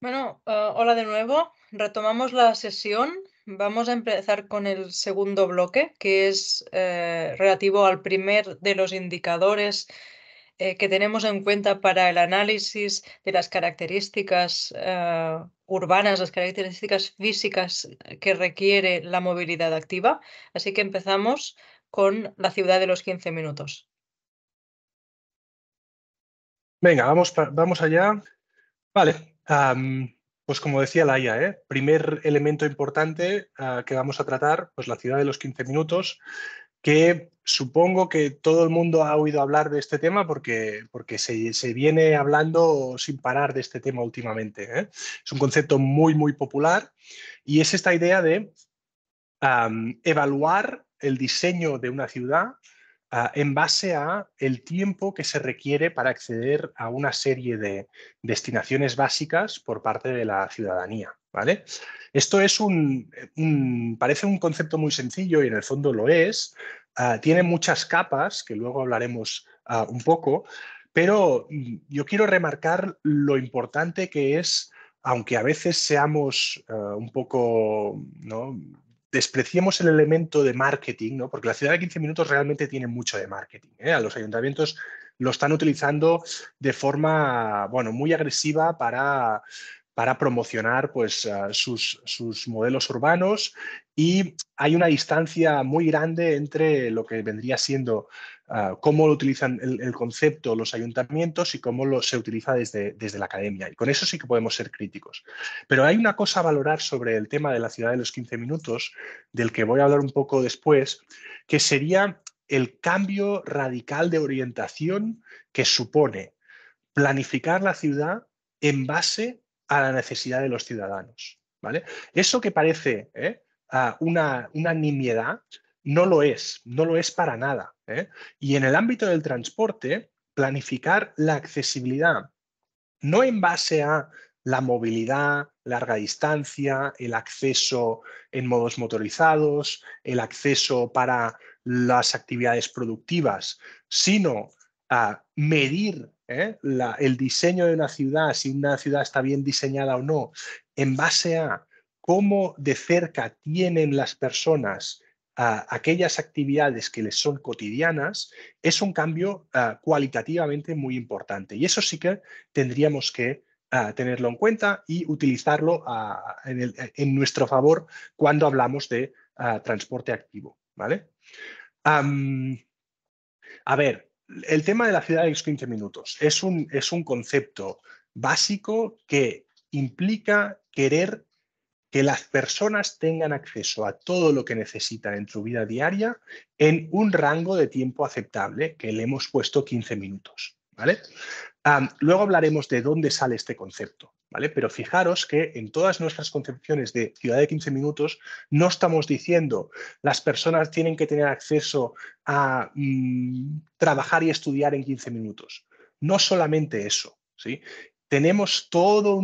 Bueno, hola de nuevo. Retomamos la sesión. Vamos a empezar con el segundo bloque, que es relativo al primer de los indicadores que tenemos en cuenta para el análisis de las características urbanas, las características físicas que requiere la movilidad activa. Así que empezamos con la ciudad de los 15 minutos. Venga, vamos allá. Vale, pues como decía Laia, primer elemento importante que vamos a tratar, pues la ciudad de los 15 minutos, que supongo que todo el mundo ha oído hablar de este tema porque se viene hablando sin parar de este tema últimamente, ¿eh? Es un concepto muy, muy popular y es esta idea de evaluar el diseño de una ciudad en base a el tiempo que se requiere para acceder a una serie de destinaciones básicas por parte de la ciudadanía, ¿vale? Esto es parece un concepto muy sencillo y en el fondo lo es. Tiene muchas capas, que luego hablaremos un poco, pero yo quiero remarcar lo importante que es, aunque a veces seamos un poco, ¿no?, despreciemos el elemento de marketing, ¿no? Porque la ciudad de 15 minutos realmente tiene mucho de marketing, ¿eh? A los ayuntamientos lo están utilizando de forma, bueno, muy agresiva para promocionar pues, sus modelos urbanos, y hay una distancia muy grande entre lo que vendría siendo cómo lo utilizan el concepto los ayuntamientos y cómo se utiliza desde la academia. Y con eso sí que podemos ser críticos. Pero hay una cosa a valorar sobre el tema de la ciudad de los 15 minutos, del que voy a hablar un poco después, que sería el cambio radical de orientación que supone planificar la ciudad en base a la necesidad de los ciudadanos, ¿vale? Eso que parece una nimiedad, no lo es para nada, ¿eh? Y en el ámbito del transporte, planificar la accesibilidad no en base a la movilidad, larga distancia, el acceso en modos motorizados, el acceso para las actividades productivas, sino a medir el diseño de una ciudad, si una ciudad está bien diseñada o no, en base a cómo de cerca tienen las personas aquellas actividades que les son cotidianas, es un cambio cualitativamente muy importante. Y eso sí que tendríamos que tenerlo en cuenta y utilizarlo en nuestro favor cuando hablamos de transporte activo, ¿vale? A ver, el tema de la ciudad de los 15 minutos es un concepto básico que implica querer que las personas tengan acceso a todo lo que necesitan en su vida diaria en un rango de tiempo aceptable, que le hemos puesto 15 minutos, ¿vale? Luego hablaremos de dónde sale este concepto, ¿vale? Pero fijaros que en todas nuestras concepciones de ciudad de 15 minutos no estamos diciendo las personas tienen que tener acceso a trabajar y estudiar en 15 minutos. No solamente eso, ¿sí? Tenemos toda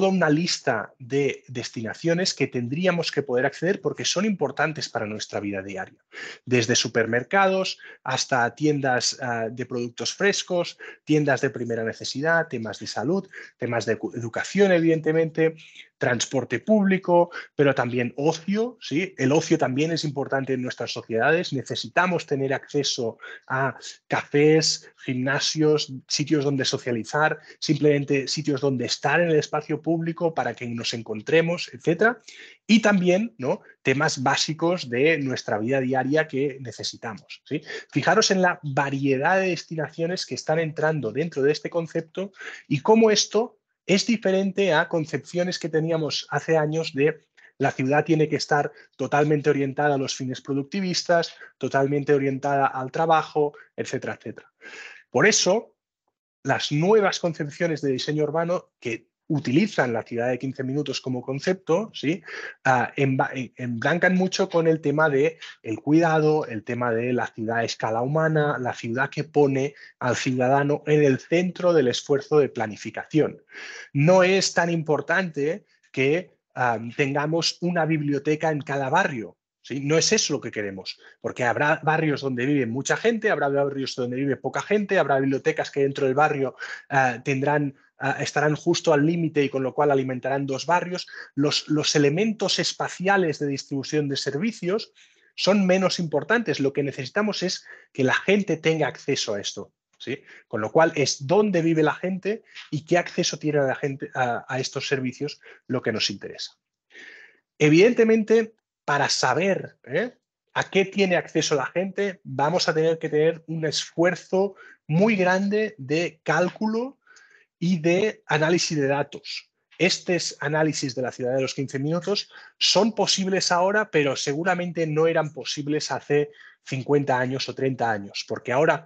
una lista de destinaciones que tendríamos que poder acceder porque son importantes para nuestra vida diaria. Desde supermercados hasta tiendas de productos frescos, tiendas de primera necesidad, temas de salud, temas de educación, evidentemente, transporte público, pero también ocio, ¿sí? El ocio también es importante en nuestras sociedades. Necesitamos tener acceso a cafés, gimnasios, sitios donde socializar, simplemente sitios donde estar en el espacio público para que nos encontremos, etcétera. Y también, ¿no?, temas básicos de nuestra vida diaria que necesitamos, ¿sí? Fijaros en la variedad de destinaciones que están entrando dentro de este concepto y cómo esto es diferente a concepciones que teníamos hace años de la ciudad tiene que estar totalmente orientada a los fines productivistas, totalmente orientada al trabajo, etcétera, etcétera. Por eso, las nuevas concepciones de diseño urbano que utilizan la ciudad de 15 minutos como concepto, ¿sí? Emblancan mucho con el tema del cuidado, el tema de la ciudad a escala humana, la ciudad que pone al ciudadano en el centro del esfuerzo de planificación. No es tan importante que tengamos una biblioteca en cada barrio, ¿sí? No es eso lo que queremos, porque habrá barrios donde vive mucha gente, habrá barrios donde vive poca gente, habrá bibliotecas que dentro del barrio estarán justo al límite y con lo cual alimentarán dos barrios. Los elementos espaciales de distribución de servicios son menos importantes. Lo que necesitamos es que la gente tenga acceso a esto, ¿sí? Con lo cual es dónde vive la gente y qué acceso tiene la gente a estos servicios lo que nos interesa. Evidentemente, para saber a qué tiene acceso la gente, vamos a tener que tener un esfuerzo muy grande de cálculo y de análisis de datos. Estos análisis de la ciudad de los 15 minutos son posibles ahora, pero seguramente no eran posibles hace 50 años o 30 años, porque ahora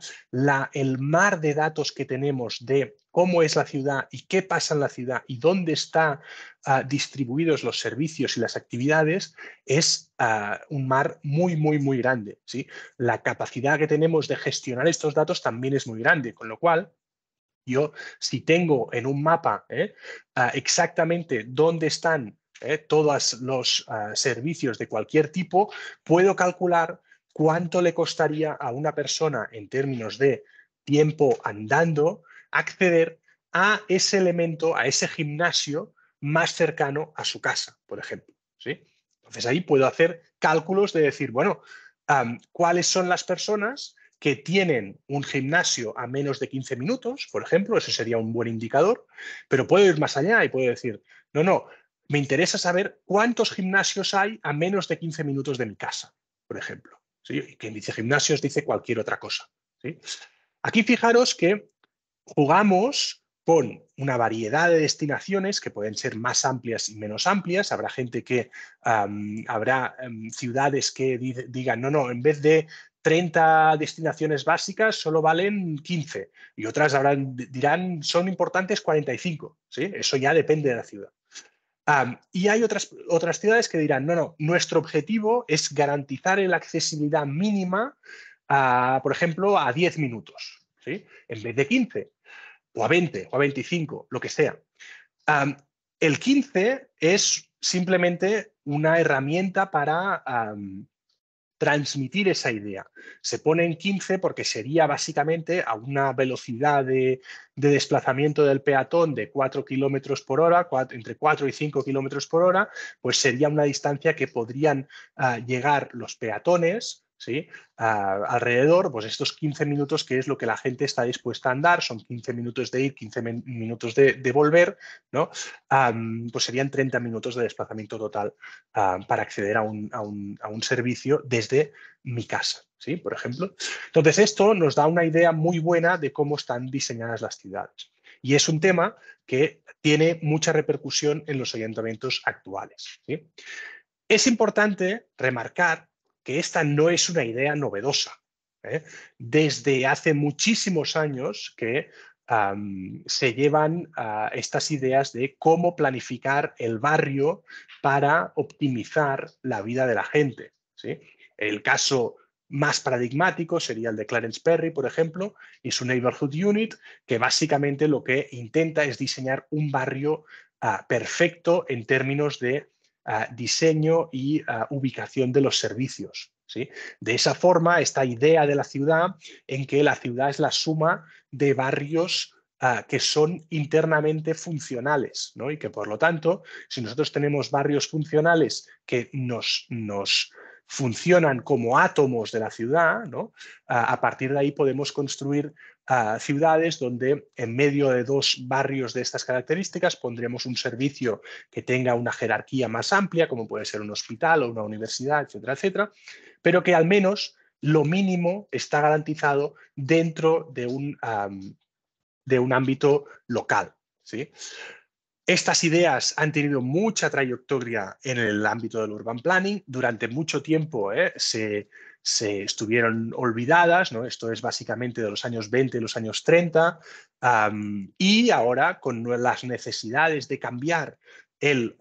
el mar de datos que tenemos de cómo es la ciudad y qué pasa en la ciudad y dónde están distribuidos los servicios y las actividades es un mar muy, muy, muy grande, ¿sí? La capacidad que tenemos de gestionar estos datos también es muy grande, con lo cual yo, si tengo en un mapa exactamente dónde están todos los servicios de cualquier tipo, puedo calcular cuánto le costaría a una persona en términos de tiempo andando acceder a ese elemento, a ese gimnasio más cercano a su casa, por ejemplo, ¿sí? Entonces ahí puedo hacer cálculos de decir, bueno, ¿cuáles son las personas que tienen un gimnasio a menos de 15 minutos, por ejemplo? Eso sería un buen indicador, pero puedo ir más allá y puedo decir, no, me interesa saber cuántos gimnasios hay a menos de 15 minutos de mi casa, por ejemplo, ¿sí? Y quien dice gimnasios dice cualquier otra cosa, ¿sí? Aquí fijaros que jugamos con una variedad de destinaciones que pueden ser más amplias y menos amplias. Habrá gente que habrá ciudades que digan, no, en vez de 30 destinaciones básicas solo valen 15 y otras dirán son importantes 45, ¿sí? Eso ya depende de la ciudad. Y hay otras ciudades que dirán, no, nuestro objetivo es garantizar la accesibilidad mínima, por ejemplo, a 10 minutos, ¿sí? En vez de 15 o a 20 o a 25, lo que sea. El 15 es simplemente una herramienta para transmitir esa idea. Se pone en 15 porque sería básicamente a una velocidad de desplazamiento del peatón de 4 kilómetros por hora, entre 4 y 5 kilómetros por hora, pues sería una distancia que podrían llegar los peatones, ¿sí? Alrededor, pues estos 15 minutos, que es lo que la gente está dispuesta a andar, son 15 minutos de ir, 15 minutos de volver, ¿no? Pues serían 30 minutos de desplazamiento total para acceder a un servicio desde mi casa, ¿sí? Por ejemplo. Entonces, esto nos da una idea muy buena de cómo están diseñadas las ciudades. Y es un tema que tiene mucha repercusión en los ayuntamientos actuales, ¿sí? Es importante remarcar que esta no es una idea novedosa. Desde hace muchísimos años que se llevan estas ideas de cómo planificar el barrio para optimizar la vida de la gente, ¿sí? El caso más paradigmático sería el de Clarence Perry, por ejemplo, y su Neighborhood Unit, que básicamente lo que intenta es diseñar un barrio perfecto en términos de diseño y ubicación de los servicios, ¿sí? De esa forma, esta idea de la ciudad en que la ciudad es la suma de barrios que son internamente funcionales, ¿no? Y que por lo tanto, si nosotros tenemos barrios funcionales que nos funcionan como átomos de la ciudad, ¿no? A partir de ahí podemos construir ciudades donde en medio de dos barrios de estas características pondremos un servicio que tenga una jerarquía más amplia, como puede ser un hospital o una universidad, etcétera, etcétera, pero que al menos lo mínimo está garantizado dentro de un ámbito local, ¿sí? Estas ideas han tenido mucha trayectoria en el ámbito del urban planning. Durante mucho tiempo se estuvieron olvidadas, ¿no? Esto es básicamente de los años 20 y los años 30. Y ahora, con las necesidades de cambiar el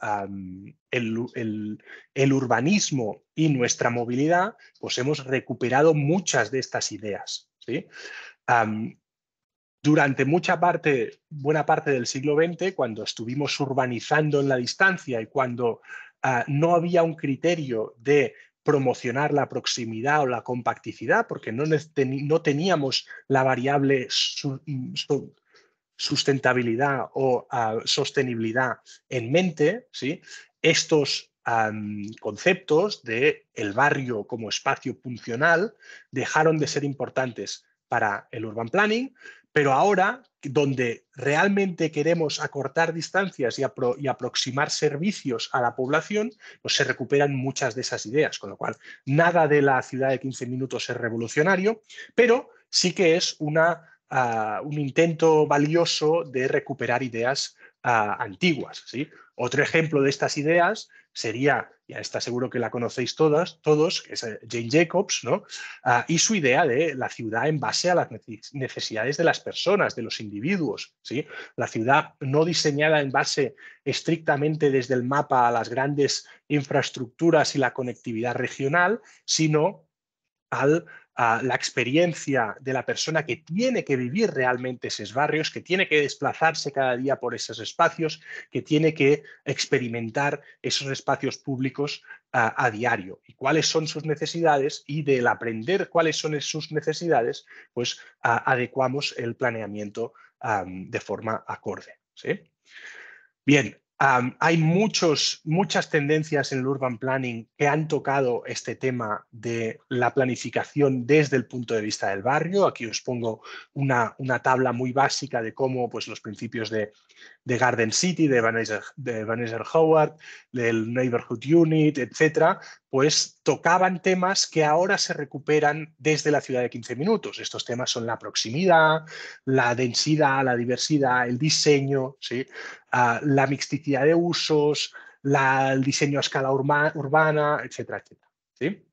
urbanismo y nuestra movilidad, pues hemos recuperado muchas de estas ideas, ¿sí? Durante buena parte del siglo XX, cuando estuvimos urbanizando en la distancia y cuando no había un criterio de promocionar la proximidad o la compacticidad, porque no teníamos la variable sustentabilidad o sostenibilidad en mente, ¿sí? Estos conceptos de el barrio como espacio funcional dejaron de ser importantes para el urban planning, pero ahora, donde realmente queremos acortar distancias y aproximar servicios a la población, pues se recuperan muchas de esas ideas, con lo cual nada de la ciudad de 15 minutos es revolucionario, pero sí que es un intento valioso de recuperar ideas antiguas, ¿sí? Otro ejemplo de estas ideas sería, ya está seguro que la conocéis todos, que es Jane Jacobs, ¿no? Y su idea de la ciudad en base a las necesidades de las personas, de los individuos, ¿sí? La ciudad no diseñada en base estrictamente desde el mapa a las grandes infraestructuras y la conectividad regional, sino a la experiencia de la persona que tiene que vivir realmente esos barrios, que tiene que desplazarse cada día por esos espacios, que tiene que experimentar esos espacios públicos a diario. Y cuáles son sus necesidades, y del aprender cuáles son sus necesidades, pues adecuamos el planeamiento de forma acorde, ¿sí? Bien, hay muchas tendencias en el urban planning que han tocado este tema de la planificación desde el punto de vista del barrio. Aquí os pongo una tabla muy básica de cómo pues, los principios de Garden City, de Vanessa Howard, del Neighborhood Unit, etcétera, pues tocaban temas que ahora se recuperan desde la ciudad de 15 minutos. Estos temas son la proximidad, la densidad, la diversidad, el diseño, ¿sí? La mixticidad de usos, el diseño a escala urbana, etcétera, etcétera, ¿sí?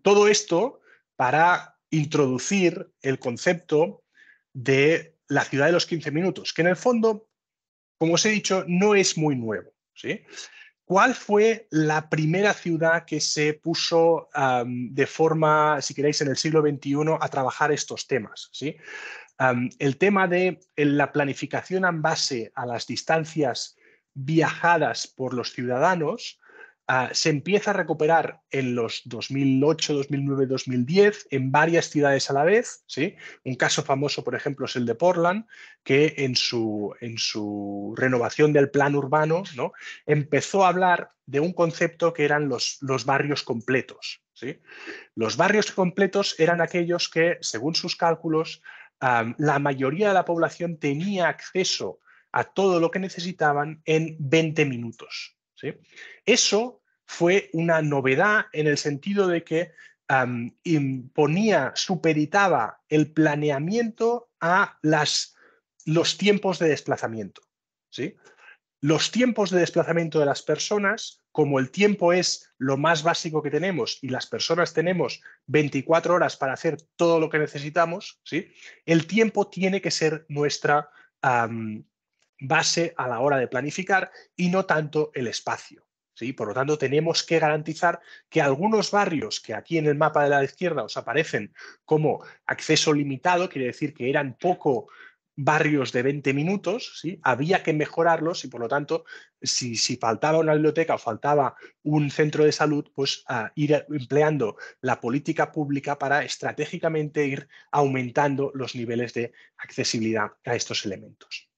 Todo esto para introducir el concepto de la ciudad de los 15 minutos, que en el fondo, como os he dicho, no es muy nuevo, ¿sí? ¿Cuál fue la primera ciudad que se puso de forma, si queréis, en el siglo XXI a trabajar estos temas, ¿sí? El tema de la planificación en base a las distancias viajadas por los ciudadanos se empieza a recuperar en los 2008, 2009, 2010 en varias ciudades a la vez, ¿sí? Un caso famoso, por ejemplo, es el de Portland, que en su renovación del plan urbano, ¿no? Empezó a hablar de un concepto que eran los barrios completos, ¿sí? Los barrios completos eran aquellos que, según sus cálculos, la mayoría de la población tenía acceso a todo lo que necesitaban en 20 minutos, ¿sí? Eso fue una novedad en el sentido de que supeditaba el planeamiento a los tiempos de desplazamiento, ¿sí? Los tiempos de desplazamiento de las personas, como el tiempo es lo más básico que tenemos y las personas tenemos 24 horas para hacer todo lo que necesitamos, ¿sí? El tiempo tiene que ser nuestra base a la hora de planificar y no tanto el espacio, ¿sí? Por lo tanto, tenemos que garantizar que algunos barrios que aquí en el mapa de la izquierda os aparecen como acceso limitado, quiere decir que eran poco barrios de 20 minutos, ¿sí? Había que mejorarlos y, por lo tanto, si faltaba una biblioteca o faltaba un centro de salud, pues ir empleando la política pública para estratégicamente ir aumentando los niveles de accesibilidad a estos elementos.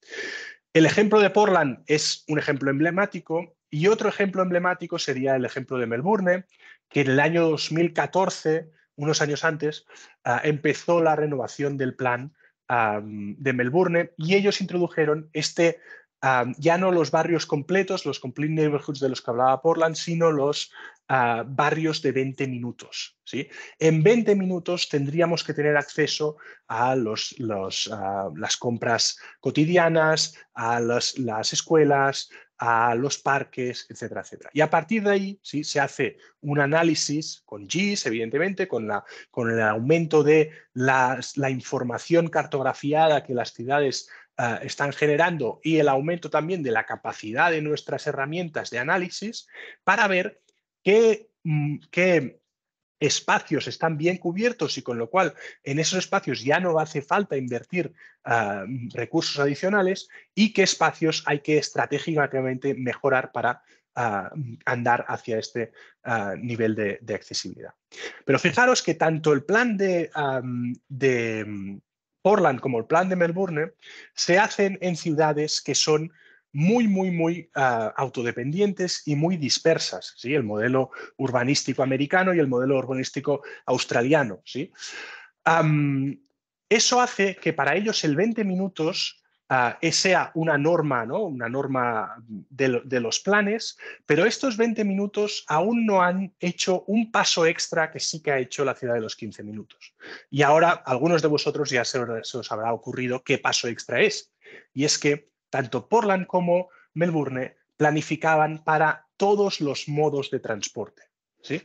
El ejemplo de Portland es un ejemplo emblemático, y otro ejemplo emblemático sería el ejemplo de Melbourne, que en el año 2014, unos años antes, empezó la renovación del plan de Melbourne, y ellos introdujeron ya no los barrios completos, los complete neighborhoods de los que hablaba Portland, sino los barrios de 20 minutos, ¿sí? En 20 minutos tendríamos que tener acceso a las compras cotidianas, a las escuelas, a los parques, etcétera, etcétera. Y a partir de ahí, ¿sí? Se hace un análisis con GIS, evidentemente, con el aumento de la información cartografiada que las ciudades están generando, y el aumento también de la capacidad de nuestras herramientas de análisis para ver qué espacios están bien cubiertos, y con lo cual en esos espacios ya no hace falta invertir recursos adicionales, y qué espacios hay que estratégicamente mejorar para andar hacia este nivel de accesibilidad. Pero fijaros que tanto el plan de Portland como el plan de Melbourne se hacen en ciudades que son muy autodependientes y muy dispersas, ¿sí? El modelo urbanístico americano y el modelo urbanístico australiano, ¿sí? Eso hace que para ellos el 20 minutos sea una norma, ¿no? Una norma de los planes, pero estos 20 minutos aún no han hecho un paso extra que sí que ha hecho la ciudad de los 15 minutos. Y ahora algunos de vosotros ya se os habrá ocurrido qué paso extra es. Y es que tanto Portland como Melbourne planificaban para todos los modos de transporte, ¿sí?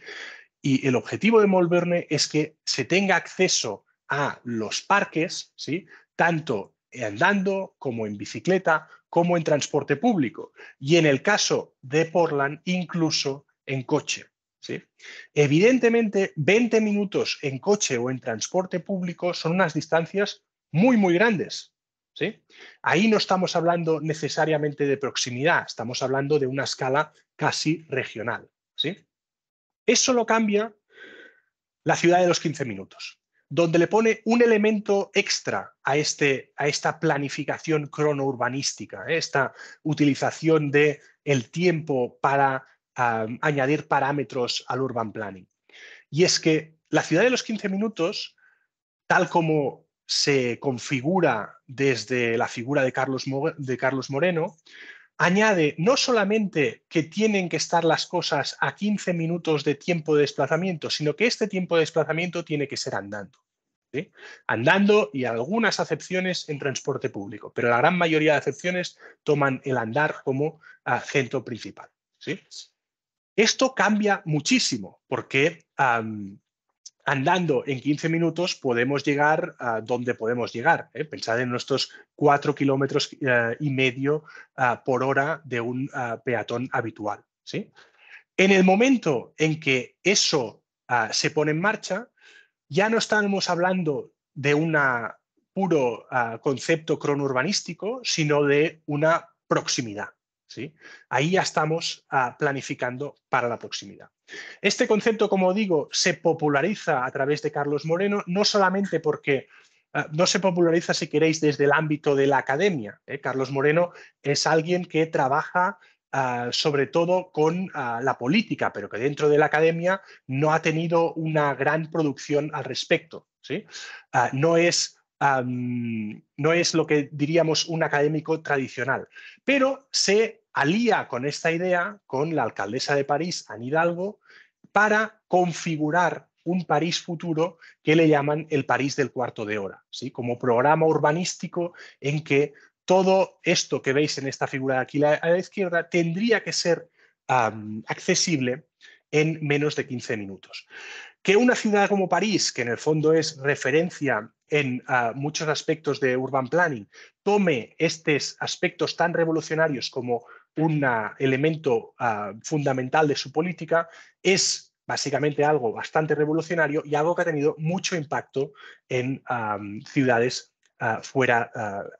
Y el objetivo de Melbourne es que se tenga acceso a los parques, ¿sí? Tanto andando como en bicicleta, como en transporte público. Y en el caso de Portland, incluso en coche, ¿sí? Evidentemente, 20 minutos en coche o en transporte público son unas distancias muy grandes, ¿sí? Ahí no estamos hablando necesariamente de proximidad, estamos hablando de una escala casi regional, ¿sí? Eso lo cambia la ciudad de los 15 minutos, donde le pone un elemento extra a esta planificación cronourbanística, esta utilización del tiempo para añadir parámetros al urban planning. Y es que la ciudad de los 15 minutos, tal como se configura desde la figura de Carlos Moreno, añade no solamente que tienen que estar las cosas a 15 minutos de tiempo de desplazamiento, sino que este tiempo de desplazamiento tiene que ser andando, ¿sí? Andando y algunas acepciones en transporte público, pero la gran mayoría de acepciones toman el andar como centro principal, ¿sí? Esto cambia muchísimo porque andando en 15 minutos podemos llegar a donde podemos llegar. Pensad en nuestros 4,5 kilómetros por hora de un peatón habitual, ¿sí? En el momento en que eso se pone en marcha, ya no estamos hablando de un puro concepto cronourbanístico, sino de una proximidad, ¿sí? Ahí ya estamos planificando para la proximidad. Este concepto, como digo, se populariza a través de Carlos Moreno, no solamente porque no se populariza, si queréis, desde el ámbito de la academia. Carlos Moreno es alguien que trabaja sobre todo con la política, pero que dentro de la academia no ha tenido una gran producción al respecto, ¿sí? No es lo que diríamos un académico tradicional, pero se alía con esta idea con la alcaldesa de París, Anne Hidalgo, para configurar un París futuro que le llaman el París del cuarto de hora, ¿sí? Como programa urbanístico en que todo esto que veis en esta figura de aquí a la izquierda tendría que ser accesible en menos de 15 minutos. Que una ciudad como París, que en el fondo es referencia en muchos aspectos de urban planning, tome estos aspectos tan revolucionarios como un elemento fundamental de su política, es básicamente algo bastante revolucionario y algo que ha tenido mucho impacto en ciudades fuera,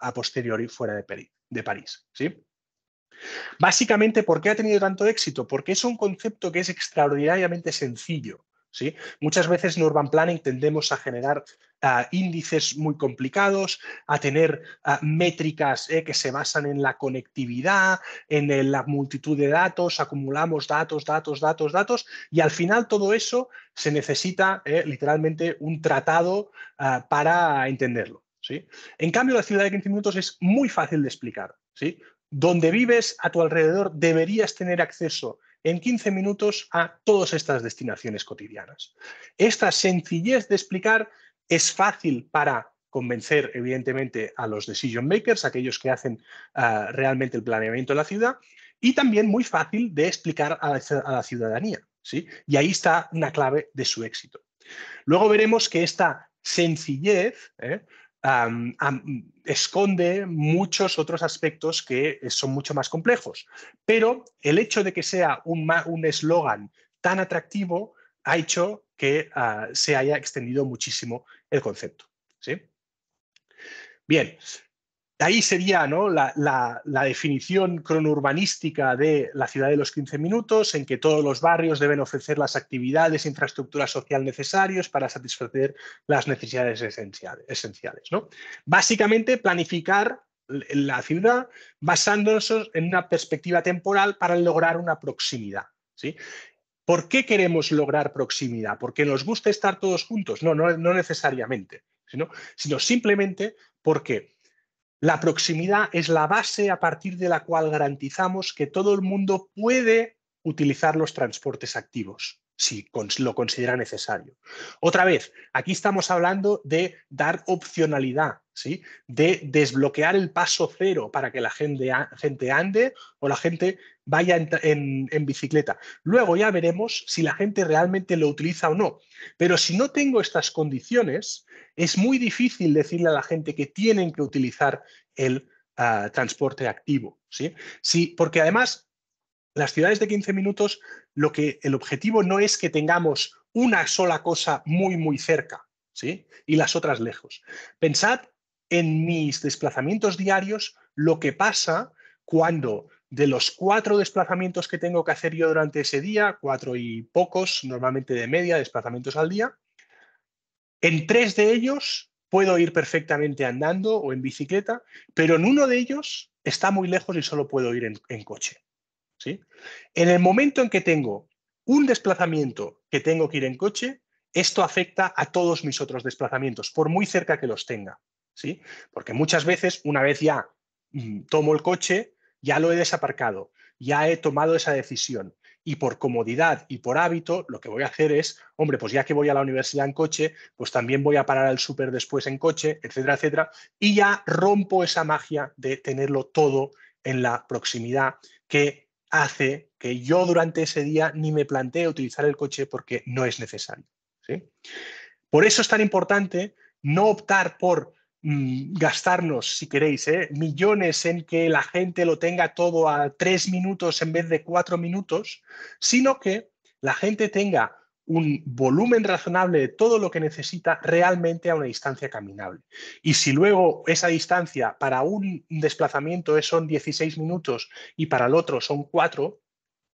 a posteriori, fuera de París, ¿sí? Básicamente, ¿por qué ha tenido tanto éxito? Porque es un concepto que es extraordinariamente sencillo, ¿sí? Muchas veces en Urban Planning tendemos a generar índices muy complicados, a tener métricas que se basan en la conectividad, en la multitud de datos, acumulamos datos, y al final todo eso se necesita literalmente un tratado para entenderlo, ¿sí? En cambio, la ciudad de 15 minutos es muy fácil de explicar, ¿sí? Donde vives, a tu alrededor, deberías tener acceso en 15 minutos a todas estas destinaciones cotidianas. Esta sencillez de explicar es fácil para convencer, evidentemente, a los decision makers, aquellos que hacen realmente el planeamiento de la ciudad, y también muy fácil de explicar a la ciudadanía, ¿sí? Y ahí está una clave de su éxito. Luego veremos que esta sencillez esconde muchos otros aspectos que son mucho más complejos, pero el hecho de que sea un eslogan tan atractivo ha hecho que se haya extendido muchísimo el concepto, ¿sí? Bien, ahí sería, ¿no?, la definición cronourbanística de la ciudad de los 15 minutos, en que todos los barrios deben ofrecer las actividades e infraestructura social necesarias para satisfacer las necesidades esenciales, ¿no? Básicamente, planificar la ciudad basándonos en una perspectiva temporal para lograr una proximidad, ¿sí? ¿Por qué queremos lograr proximidad? ¿Porque nos gusta estar todos juntos? No, no necesariamente, sino simplemente porque la proximidad es la base a partir de la cual garantizamos que todo el mundo puede utilizar los transportes activos, si lo considera necesario. Otra vez, aquí estamos hablando de dar opcionalidad, ¿sí?, de desbloquear el paso cero para que la gente ande o la gente vaya en bicicleta. Luego ya veremos si la gente realmente lo utiliza o no. Pero si no tengo estas condiciones, es muy difícil decirle a la gente que tienen que utilizar el transporte activo, ¿sí? Sí, porque además las ciudades de 15 minutos, el objetivo no es que tengamos una sola cosa muy, muy cerca, ¿sí?, y las otras lejos. Pensad en mis desplazamientos diarios, lo que pasa cuando de los 4 desplazamientos que tengo que hacer yo durante ese día, 4 y pocos, normalmente de media desplazamientos al día, en 3 de ellos puedo ir perfectamente andando o en bicicleta, pero en uno de ellos está muy lejos y solo puedo ir en coche, ¿sí? En el momento en que tengo un desplazamiento que tengo que ir en coche, esto afecta a todos mis otros desplazamientos, por muy cerca que los tenga, ¿sí? Porque muchas veces, una vez ya tomo el coche, ya lo he desaparcado, ya he tomado esa decisión. Y por comodidad y por hábito, lo que voy a hacer es, hombre, pues ya que voy a la universidad en coche, pues también voy a parar al súper después en coche, etcétera, etcétera, y ya rompo esa magia de tenerlo todo en la proximidad que hace que yo durante ese día ni me plantee utilizar el coche porque no es necesario, ¿sí? Por eso es tan importante no optar por gastarnos, si queréis, millones en que la gente lo tenga todo a 3 minutos en vez de 4 minutos, sino que la gente tenga un volumen razonable de todo lo que necesita realmente a una distancia caminable. Y si luego esa distancia para un desplazamiento son 16 minutos y para el otro son 4,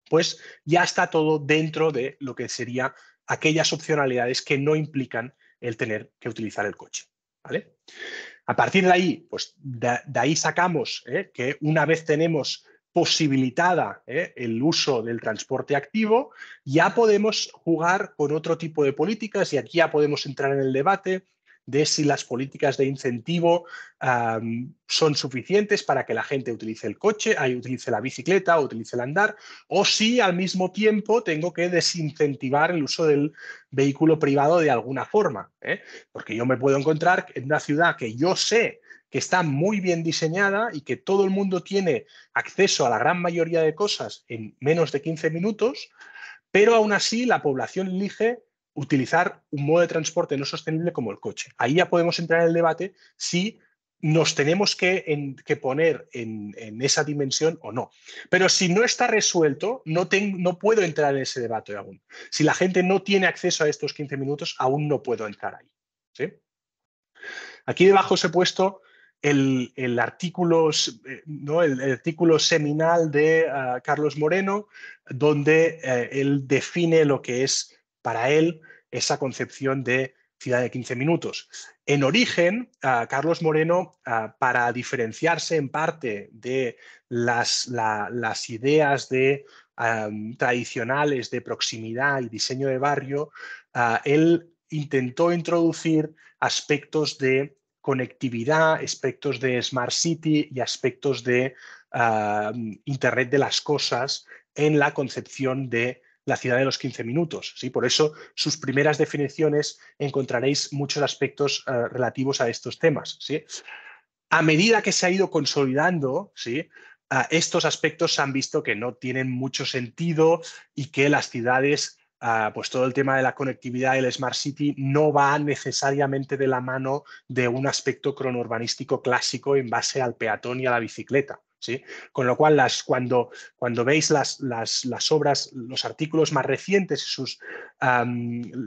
pues ya está todo dentro de lo que serían aquellas opcionalidades que no implican el tener que utilizar el coche, ¿vale? A partir de ahí, pues de ahí sacamos que una vez tenemos posibilitada el uso del transporte activo, ya podemos jugar con otro tipo de políticas y aquí ya podemos entrar en el debate de si las políticas de incentivo son suficientes para que la gente utilice el coche, utilice la bicicleta o utilice el andar, o si al mismo tiempo tengo que desincentivar el uso del vehículo privado de alguna forma, porque yo me puedo encontrar en una ciudad que yo sé que está muy bien diseñada y que todo el mundo tiene acceso a la gran mayoría de cosas en menos de 15 minutos, pero aún así la población elige utilizar un modo de transporte no sostenible como el coche. Ahí ya podemos entrar en el debate si nos tenemos que poner en esa dimensión o no. Pero si no está resuelto, no puedo entrar en ese debate aún. Si la gente no tiene acceso a estos 15 minutos, aún no puedo entrar ahí, ¿sí? Aquí debajo os he puesto el artículo, ¿no?, el artículo seminal de Carlos Moreno, donde él define lo que es para él esa concepción de ciudad de 15 minutos. En origen, Carlos Moreno, para diferenciarse en parte de las ideas tradicionales de proximidad y diseño de barrio, él intentó introducir aspectos de conectividad, aspectos de Smart City y aspectos de Internet de las cosas en la concepción de la ciudad de los 15 minutos, ¿sí? Por eso sus primeras definiciones encontraréis muchos aspectos relativos a estos temas, ¿sí? A medida que se ha ido consolidando, ¿sí?, estos aspectos se han visto que no tienen mucho sentido y que las ciudades, pues todo el tema de la conectividad y el Smart City no va necesariamente de la mano de un aspecto cronourbanístico clásico en base al peatón y a la bicicleta, ¿sí? Con lo cual, cuando veis las obras, los artículos más recientes y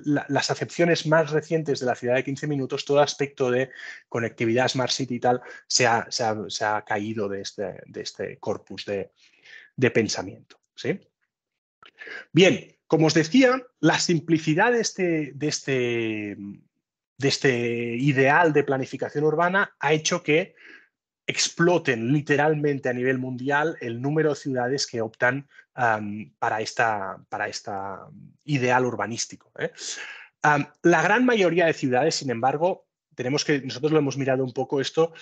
las acepciones más recientes de la ciudad de 15 minutos, todo aspecto de conectividad, Smart City y tal, se ha caído de este corpus de pensamiento, ¿sí? Bien, como os decía, la simplicidad de este ideal de planificación urbana ha hecho que exploten literalmente a nivel mundial el número de ciudades que optan para esta ideal urbanístico, ¿eh? La gran mayoría de ciudades, sin embargo, nosotros lo hemos mirado un poco esto,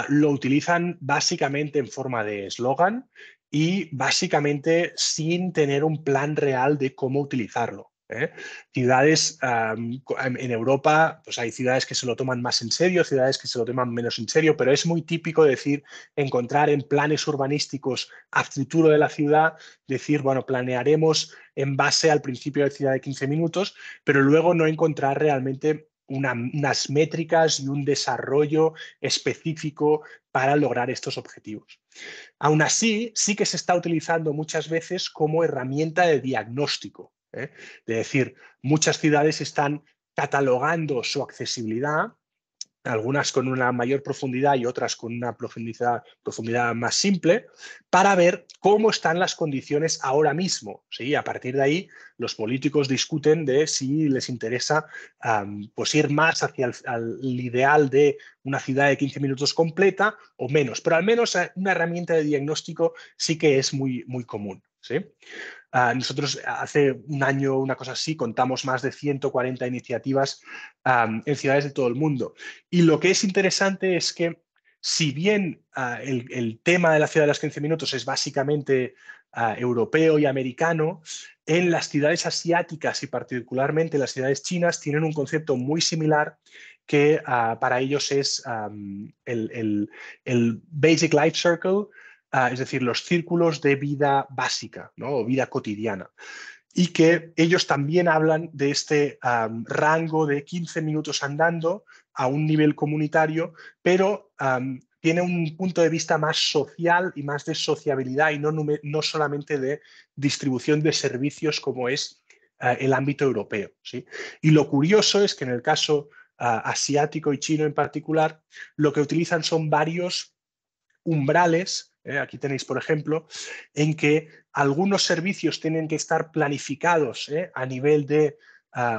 lo utilizan básicamente en forma de eslogan y básicamente sin tener un plan real de cómo utilizarlo, ¿eh? Ciudades en Europa, pues hay ciudades que se lo toman más en serio, ciudades que se lo toman menos en serio, pero es muy típico encontrar en planes urbanísticos a futuro de la ciudad, decir, bueno, planearemos en base al principio de ciudad de 15 minutos, pero luego no encontrar realmente unas métricas y un desarrollo específico para lograr estos objetivos. Aún así, sí que se está utilizando muchas veces como herramienta de diagnóstico, ¿eh? Es decir, muchas ciudades están catalogando su accesibilidad, algunas con una mayor profundidad y otras con una profundidad más simple, para ver cómo están las condiciones ahora mismo, ¿sí? A partir de ahí, los políticos discuten de si les interesa pues ir más hacia el ideal de una ciudad de 15 minutos completa o menos, pero al menos una herramienta de diagnóstico sí que es muy, muy común, ¿sí? Nosotros hace un año, una cosa así, contamos más de 140 iniciativas en ciudades de todo el mundo. Y lo que es interesante es que, si bien el tema de la ciudad de los 15 minutos es básicamente europeo y americano, en las ciudades asiáticas y particularmente las ciudades chinas tienen un concepto muy similar que para ellos es el Basic Life Circle, es decir, los círculos de vida básica, ¿no? O vida cotidiana. Y que ellos también hablan de este rango de 15 minutos andando a un nivel comunitario, pero tiene un punto de vista más social y más de sociabilidad y no solamente de distribución de servicios como es el ámbito europeo, ¿sí? Y lo curioso es que en el caso asiático y chino en particular, lo que utilizan son varios umbrales, aquí tenéis por ejemplo, en que algunos servicios tienen que estar planificados a nivel de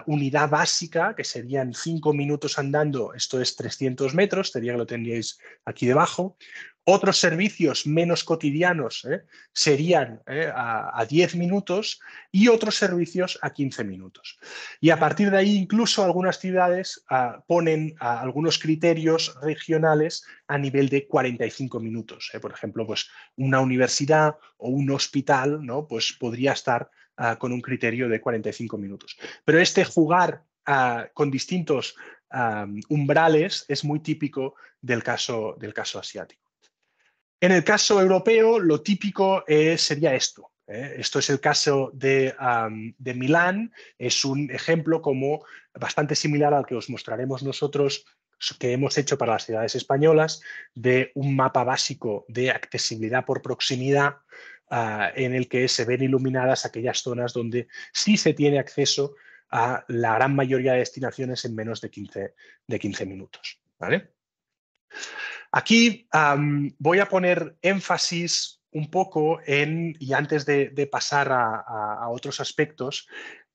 unidad básica, que serían 5 minutos andando, esto es 300 metros, sería que lo tendríais aquí debajo. Otros servicios menos cotidianos serían a 10 minutos y otros servicios a 15 minutos. Y a partir de ahí, incluso algunas ciudades ponen algunos criterios regionales a nivel de 45 minutos. Por ejemplo, pues una universidad o un hospital, ¿no? Pues podría estar con un criterio de 45 minutos. Pero este jugar con distintos umbrales es muy típico del caso asiático. En el caso europeo, lo típico sería esto. Esto es el caso de Milán. Es un ejemplo como bastante similar al que os mostraremos nosotros, que hemos hecho para las ciudades españolas, de un mapa básico de accesibilidad por proximidad, en el que se ven iluminadas aquellas zonas donde sí se tiene acceso a la gran mayoría de destinaciones en menos de 15 minutos, ¿vale? Aquí voy a poner énfasis un poco y antes de pasar a otros aspectos,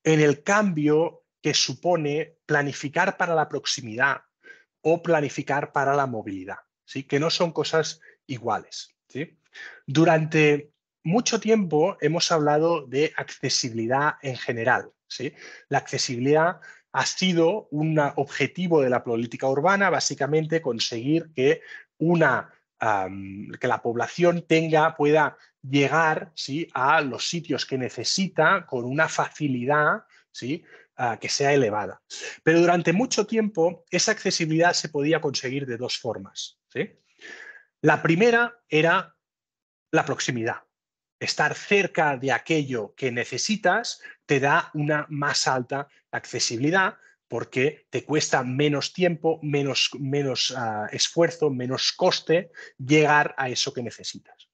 en el cambio que supone planificar para la proximidad o planificar para la movilidad, ¿sí? Que no son cosas iguales, ¿sí? Durante mucho tiempo hemos hablado de accesibilidad en general, ¿sí? La accesibilidad ha sido un objetivo de la política urbana, básicamente conseguir que la población pueda llegar, ¿sí? A los sitios que necesita con una facilidad, ¿sí? Que sea elevada. Pero durante mucho tiempo esa accesibilidad se podía conseguir de dos formas, ¿sí? La primera era la proximidad. Estar cerca de aquello que necesitas te da una más alta accesibilidad porque te cuesta menos tiempo, menos esfuerzo, menos coste llegar a eso que necesitas.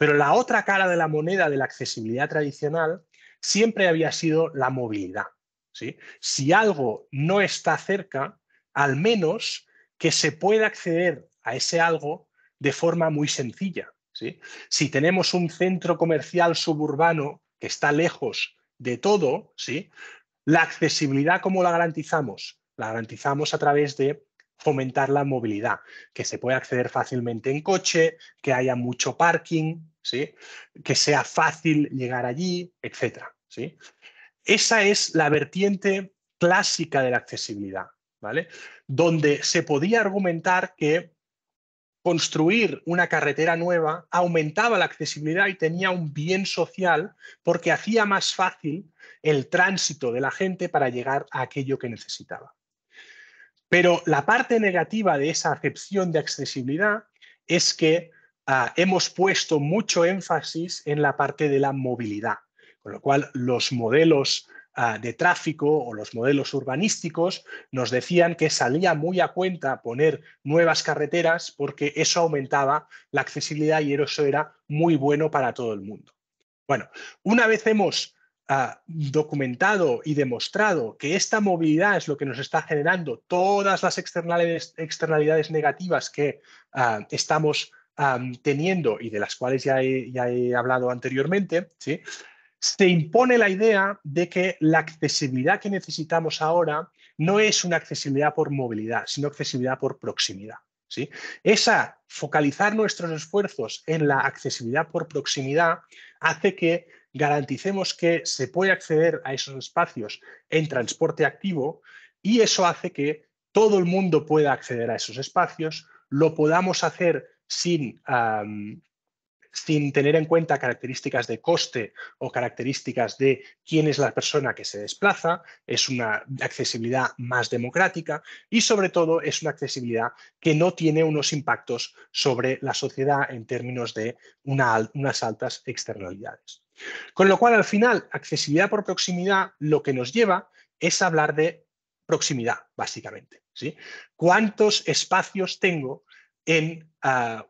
Pero la otra cara de la moneda de la accesibilidad tradicional siempre había sido la movilidad, ¿sí? Si algo no está cerca, al menos que se pueda acceder a ese algo de forma muy sencilla, ¿sí? Si tenemos un centro comercial suburbano que está lejos de todo, ¿sí? La accesibilidad, ¿cómo la garantizamos? La garantizamos a través de fomentar la movilidad, que se pueda acceder fácilmente en coche, que haya mucho parking, ¿sí? Que sea fácil llegar allí, etcétera, ¿sí? Esa es la vertiente clásica de la accesibilidad, ¿vale? Donde se podía argumentar que construir una carretera nueva aumentaba la accesibilidad y tenía un bien social porque hacía más fácil el tránsito de la gente para llegar a aquello que necesitaba. Pero la parte negativa de esa acepción de accesibilidad es que hemos puesto mucho énfasis en la parte de la movilidad, con lo cual los modelos de tráfico o los modelos urbanísticos nos decían que salía muy a cuenta poner nuevas carreteras porque eso aumentaba la accesibilidad y eso era muy bueno para todo el mundo. Bueno, una vez hemos documentado y demostrado que esta movilidad es lo que nos está generando todas las externalidades negativas que estamos teniendo y de las cuales ya he hablado anteriormente, ¿sí? Se impone la idea de que la accesibilidad que necesitamos ahora no es una accesibilidad por movilidad, sino accesibilidad por proximidad, ¿sí? Esa focalizar nuestros esfuerzos en la accesibilidad por proximidad hace que garanticemos que se puede acceder a esos espacios en transporte activo y eso hace que todo el mundo pueda acceder a esos espacios, lo podamos hacer sin tener en cuenta características de coste o características de quién es la persona que se desplaza, es una accesibilidad más democrática y sobre todo es una accesibilidad que no tiene unos impactos sobre la sociedad en términos de unas altas externalidades. Con lo cual, al final, accesibilidad por proximidad lo que nos lleva es hablar de proximidad, básicamente, ¿sí? ¿Cuántos espacios tengo en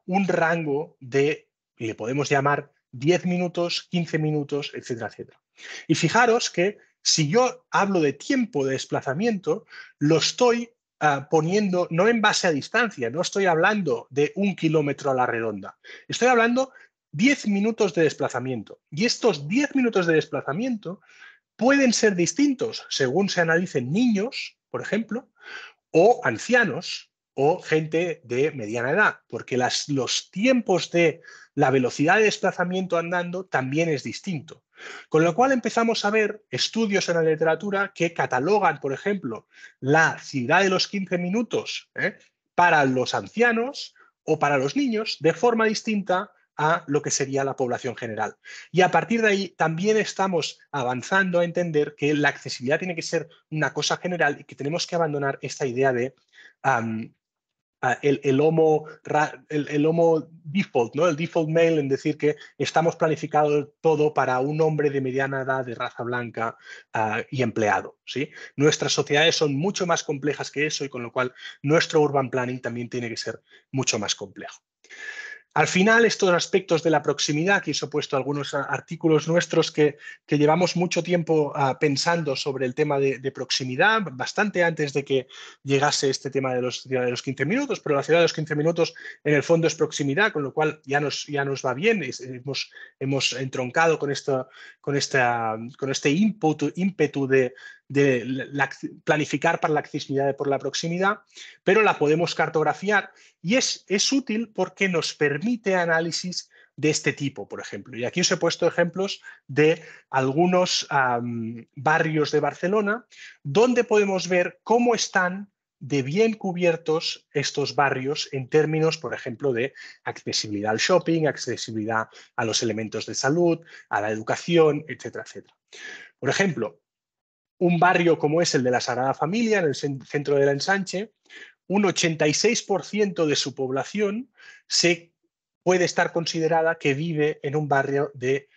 un rango de, le podemos llamar 10 minutos, 15 minutos, etcétera, etcétera? Y fijaros que si yo hablo de tiempo de desplazamiento, lo estoy poniendo no en base a distancia, no estoy hablando de 1 kilómetro a la redonda, estoy hablando 10 minutos de desplazamiento. Y estos 10 minutos de desplazamiento pueden ser distintos según se analicen niños, por ejemplo, o ancianos o gente de mediana edad, porque los tiempos de la velocidad de desplazamiento andando también es distinto. Con lo cual empezamos a ver estudios en la literatura que catalogan, por ejemplo, la ciudad de los 15 minutos para los ancianos o para los niños de forma distinta a lo que sería la población general. Y a partir de ahí también estamos avanzando a entender que la accesibilidad tiene que ser una cosa general y que tenemos que abandonar esta idea de el homo default, ¿no? El default male, en decir que estamos planificado todo para un hombre de mediana edad, de raza blanca y empleado, ¿sí? Nuestras sociedades son mucho más complejas que eso y con lo cual nuestro urban planning también tiene que ser mucho más complejo. Al final, estos aspectos de la proximidad, que os he puesto algunos artículos nuestros que llevamos mucho tiempo pensando sobre el tema de proximidad, bastante antes de que llegase este tema de los 15 minutos, pero la ciudad de los 15 minutos en el fondo es proximidad, con lo cual ya nos va bien, hemos entroncado con este ímpetu de planificar para la accesibilidad por la proximidad, pero la podemos cartografiar y es útil porque nos permite análisis de este tipo, por ejemplo. Y aquí os he puesto ejemplos de algunos barrios de Barcelona donde podemos ver cómo están de bien cubiertos estos barrios en términos, por ejemplo, de accesibilidad al shopping, accesibilidad a los elementos de salud, a la educación, etcétera, etcétera. Por ejemplo, un barrio como es el de la Sagrada Familia, en el centro del Ensanche, un 86% de su población se puede estar considerada que vive en un barrio de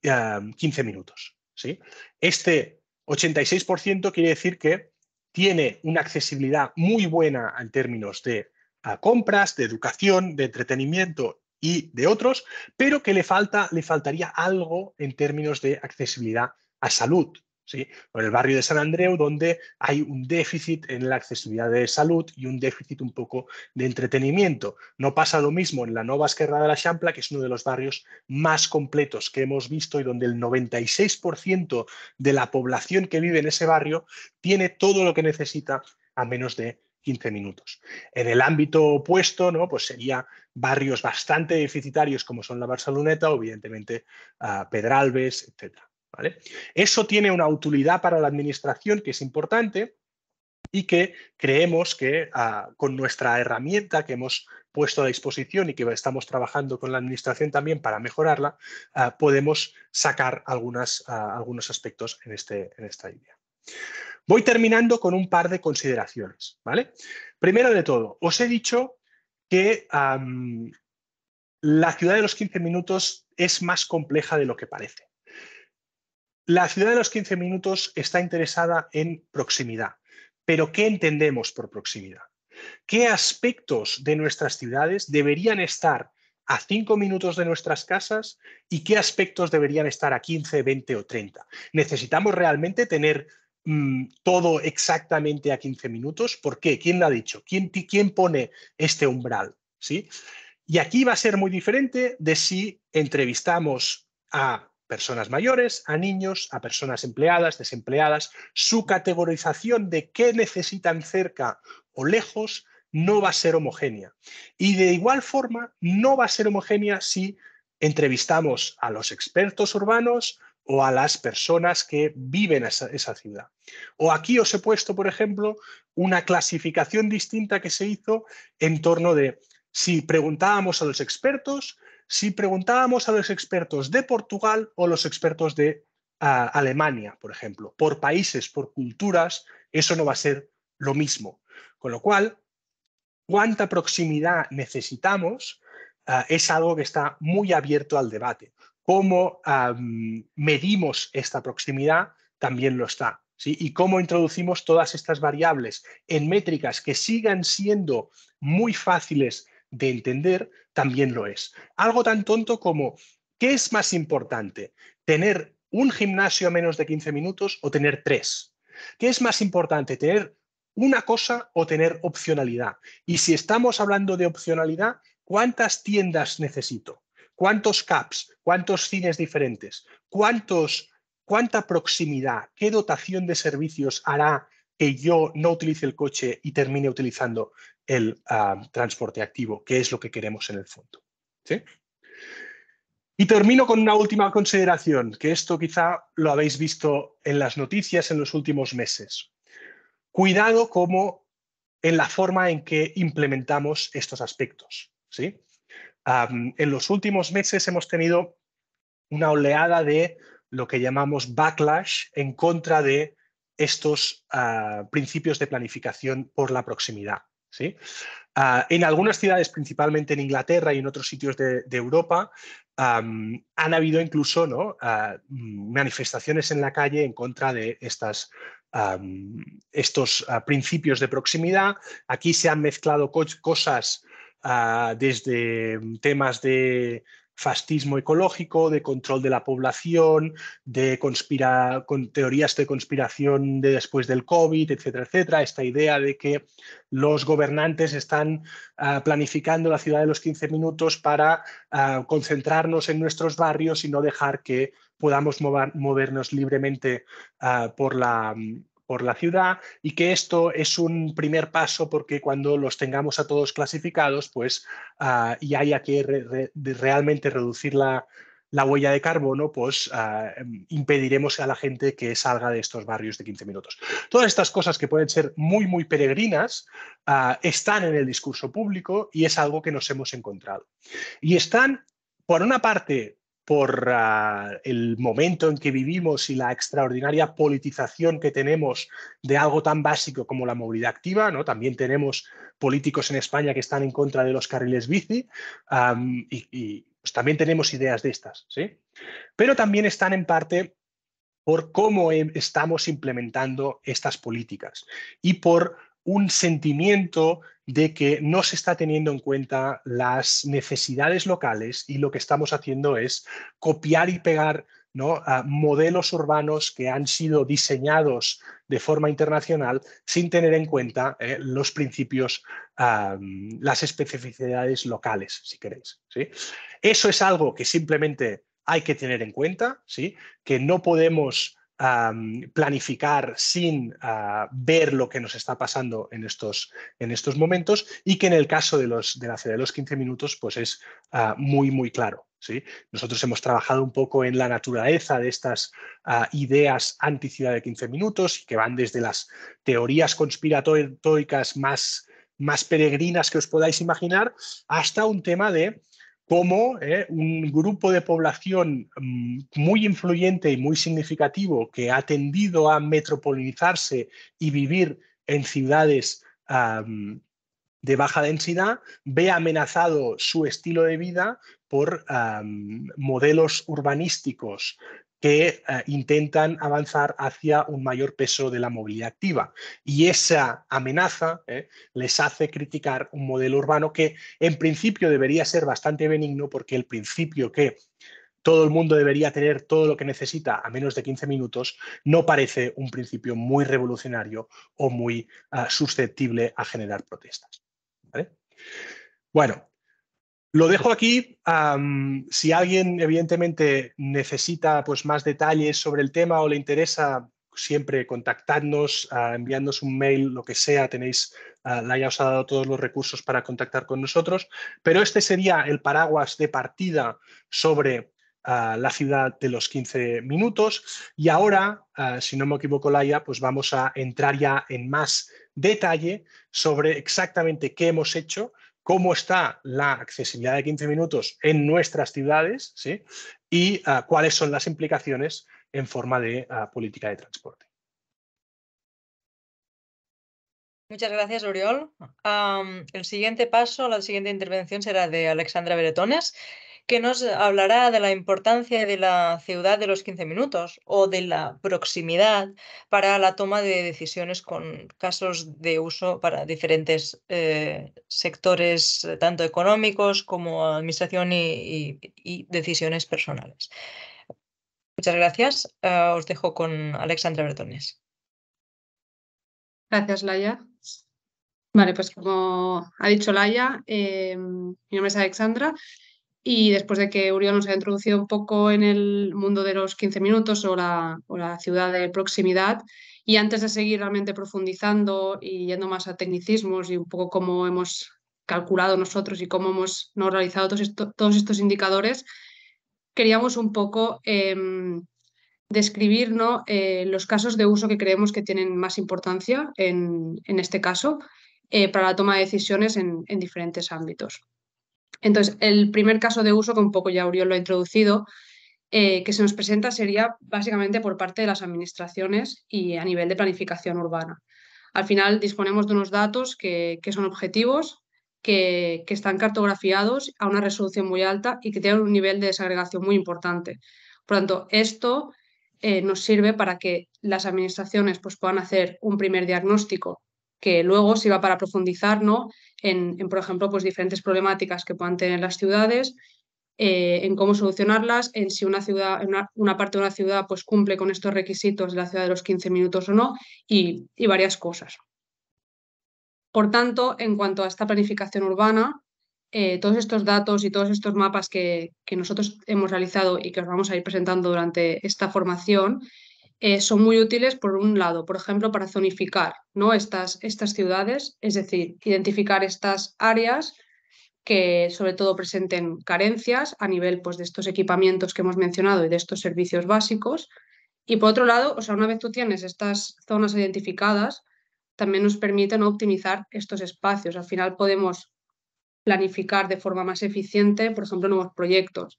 15 minutos, ¿sí? Este 86% quiere decir que tiene una accesibilidad muy buena en términos de compras, de educación, de entretenimiento y de otros, pero que le faltaría algo en términos de accesibilidad a salud. ¿Sí? O en el barrio de Sant Andreu, donde hay un déficit en la accesibilidad de salud y un déficit un poco de entretenimiento. No pasa lo mismo en la Nova Esquerra de l'Eixample, que es uno de los barrios más completos que hemos visto y donde el 96% de la población que vive en ese barrio tiene todo lo que necesita a menos de 15 minutos. En el ámbito opuesto, ¿no? Pues sería barrios bastante deficitarios como son la Barceloneta o evidentemente Pedralbes, etcétera. ¿Vale? Eso tiene una utilidad para la administración que es importante y que creemos que con nuestra herramienta que hemos puesto a disposición y que estamos trabajando con la administración también para mejorarla, podemos sacar algunos aspectos en esta idea. Voy terminando con un par de consideraciones, ¿vale? Primero de todo, os he dicho que la ciudad de los 15 minutos es más compleja de lo que parece. La ciudad de los 15 minutos está interesada en proximidad, pero ¿qué entendemos por proximidad? ¿Qué aspectos de nuestras ciudades deberían estar a 5 minutos de nuestras casas y qué aspectos deberían estar a 15, 20 o 30? ¿Necesitamos realmente tener todo exactamente a 15 minutos? ¿Por qué? ¿Quién lo ha dicho? ¿Quién pone este umbral? ¿Sí? Y aquí va a ser muy diferente de si entrevistamos a personas mayores, a niños, a personas empleadas, desempleadas. Su categorización de qué necesitan cerca o lejos no va a ser homogénea. Y de igual forma, no va a ser homogénea si entrevistamos a los expertos urbanos o a las personas que viven esa ciudad. O aquí os he puesto, por ejemplo, una clasificación distinta que se hizo en torno de si preguntábamos a los expertos de Portugal o los expertos de Alemania, por ejemplo. Por países, por culturas, eso no va a ser lo mismo. Con lo cual, cuánta proximidad necesitamos es algo que está muy abierto al debate. Cómo medimos esta proximidad también lo está. ¿Sí? Y cómo introducimos todas estas variables en métricas que sigan siendo muy fáciles de entender, también lo es. Algo tan tonto como, ¿qué es más importante? ¿Tener un gimnasio a menos de 15 minutos o tener 3? ¿Qué es más importante? ¿Tener una cosa o tener opcionalidad? Y si estamos hablando de opcionalidad, ¿cuántas tiendas necesito? ¿Cuántos CAPs? ¿Cuántos cines diferentes? ¿Cuánta proximidad? ¿Qué dotación de servicios hará que yo no utilice el coche y termine utilizando el transporte activo, que es lo que queremos en el fondo? ¿Sí? Y termino con una última consideración, que esto quizá lo habéis visto en las noticias en los últimos meses. Cuidado como en la forma en que implementamos estos aspectos. ¿Sí? En los últimos meses hemos tenido una oleada de lo que llamamos backlash en contra de estos principios de planificación por la proximidad. ¿Sí? En algunas ciudades, principalmente en Inglaterra y en otros sitios de Europa, han habido incluso, ¿no? Manifestaciones en la calle en contra de estos principios de proximidad. Aquí se han mezclado cosas desde temas de fascismo ecológico, de control de la población, con teorías de conspiración de después del COVID, etcétera, etcétera. Esta idea de que los gobernantes están planificando la ciudad de los 15 minutos para concentrarnos en nuestros barrios y no dejar que podamos movernos libremente por la ciudad, y que esto es un primer paso porque cuando los tengamos a todos clasificados, pues y haya que realmente reducir la huella de carbono, pues impediremos a la gente que salga de estos barrios de 15 minutos. Todas estas cosas que pueden ser muy, muy peregrinas están en el discurso público y es algo que nos hemos encontrado. Y están, por una parte, por el momento en que vivimos y la extraordinaria politización que tenemos de algo tan básico como la movilidad activa, ¿no? También tenemos políticos en España que están en contra de los carriles bici y pues también tenemos ideas de estas, ¿sí? Pero también están en parte por cómo estamos implementando estas políticas y por un sentimiento de que no se está teniendo en cuenta las necesidades locales y lo que estamos haciendo es copiar y pegar, ¿no?, a modelos urbanos que han sido diseñados de forma internacional sin tener en cuenta los principios, las especificidades locales, si queréis, ¿sí? Eso es algo que simplemente hay que tener en cuenta, ¿sí? Que no podemos planificar sin ver lo que nos está pasando en estos momentos, y que en el caso de la ciudad de los 15 minutos pues es muy, muy claro, ¿sí? Nosotros hemos trabajado un poco en la naturaleza de estas ideas anti-ciudad de 15 minutos, que van desde las teorías conspiratorias más peregrinas que os podáis imaginar, hasta un tema de cómo un grupo de población muy influyente y muy significativo que ha tendido a metropolizarse y vivir en ciudades de baja densidad ve amenazado su estilo de vida por modelos urbanísticos que intentan avanzar hacia un mayor peso de la movilidad activa. Y esa amenaza les hace criticar un modelo urbano que en principio debería ser bastante benigno, porque el principio que todo el mundo debería tener todo lo que necesita a menos de 15 minutos no parece un principio muy revolucionario o muy susceptible a generar protestas, ¿vale? Bueno, lo dejo aquí. Si alguien evidentemente necesita pues, más detalles sobre el tema o le interesa, siempre contactadnos, enviándonos un mail, lo que sea. Tenéis, Laia os ha dado todos los recursos para contactar con nosotros, pero este sería el paraguas de partida sobre la ciudad de los 15 minutos. Y ahora, si no me equivoco, Laia, pues vamos a entrar ya en más detalle sobre exactamente qué hemos hecho, cómo está la accesibilidad de 15 minutos en nuestras ciudades, ¿sí? Y cuáles son las implicaciones en forma de política de transporte. Muchas gracias, Oriol. El siguiente paso, la siguiente intervención será de Alexandra Bretones, que nos hablará de la importancia de la ciudad de los 15 minutos o de la proximidad para la toma de decisiones con casos de uso para diferentes sectores, tanto económicos como administración y decisiones personales. Muchas gracias. Os dejo con Alexandra Bretones. Gracias, Laia. Vale, pues como ha dicho Laia, mi nombre es Alexandra, y después de que Oriol nos haya introducido un poco en el mundo de los 15 minutos o la ciudad de proximidad, y antes de seguir realmente profundizando y yendo más a tecnicismos y un poco cómo hemos calculado nosotros y cómo hemos no realizado todos estos indicadores, queríamos un poco describir, ¿no?, los casos de uso que creemos que tienen más importancia en este caso para la toma de decisiones en diferentes ámbitos. Entonces, el primer caso de uso, que un poco ya Oriol lo ha introducido, que se nos presenta sería básicamente por parte de las administraciones y a nivel de planificación urbana. Al final disponemos de unos datos que son objetivos, que están cartografiados a una resolución muy alta y que tienen un nivel de desagregación muy importante. Por lo tanto, esto nos sirve para que las administraciones pues, puedan hacer un primer diagnóstico que luego sirva para profundizar, ¿no?, en, por ejemplo, pues, diferentes problemáticas que puedan tener las ciudades, en cómo solucionarlas, en si una ciudad, una parte de una ciudad pues, cumple con estos requisitos de la ciudad de los 15 minutos o no, y varias cosas. Por tanto, en cuanto a esta planificación urbana, todos estos datos y todos estos mapas que nosotros hemos realizado y que os vamos a ir presentando durante esta formación son muy útiles, por un lado, por ejemplo, para zonificar, ¿no?, estas ciudades, es decir, identificar estas áreas que sobre todo presenten carencias a nivel pues, de estos equipamientos que hemos mencionado y de estos servicios básicos. Y por otro lado, o sea, una vez tú tienes estas zonas identificadas, también nos permiten optimizar estos espacios. Al final podemos planificar de forma más eficiente, por ejemplo, nuevos proyectos.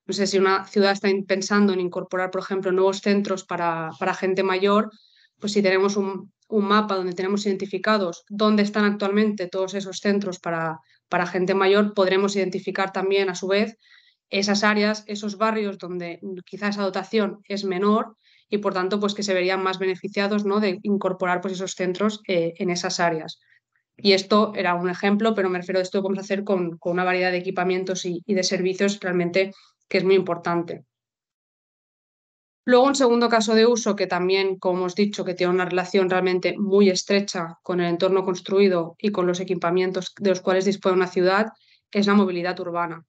No sé, si una ciudad está pensando en incorporar, por ejemplo, nuevos centros para gente mayor, pues si tenemos un mapa donde tenemos identificados dónde están actualmente todos esos centros para gente mayor, podremos identificar también, a su vez, esas áreas, esos barrios donde quizá esa dotación es menor y, por tanto, pues que se verían más beneficiados, ¿no?, de incorporar pues, esos centros en esas áreas. Y esto era un ejemplo, pero me refiero a esto que podemos hacer con una variedad de equipamientos y de servicios realmente que es muy importante. Luego, un segundo caso de uso que también, como hemos dicho, que tiene una relación realmente muy estrecha con el entorno construido y con los equipamientos de los cuales dispone una ciudad, es la movilidad urbana.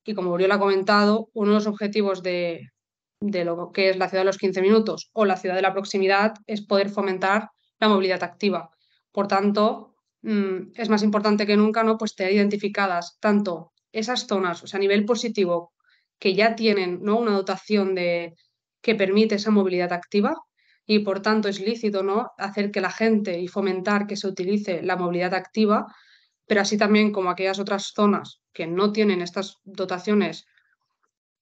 Y como Oriol ha comentado, uno de los objetivos de lo que es la ciudad de los 15 minutos o la ciudad de la proximidad es poder fomentar la movilidad activa. Por tanto, es más importante que nunca, ¿no?, pues tener identificadas tanto esas zonas, o sea, a nivel positivo, que ya tienen, ¿no?, una dotación que permite esa movilidad activa y por tanto es lícito, ¿no?, hacer que la gente y fomentar que se utilice la movilidad activa, pero así también como aquellas otras zonas que no tienen estas dotaciones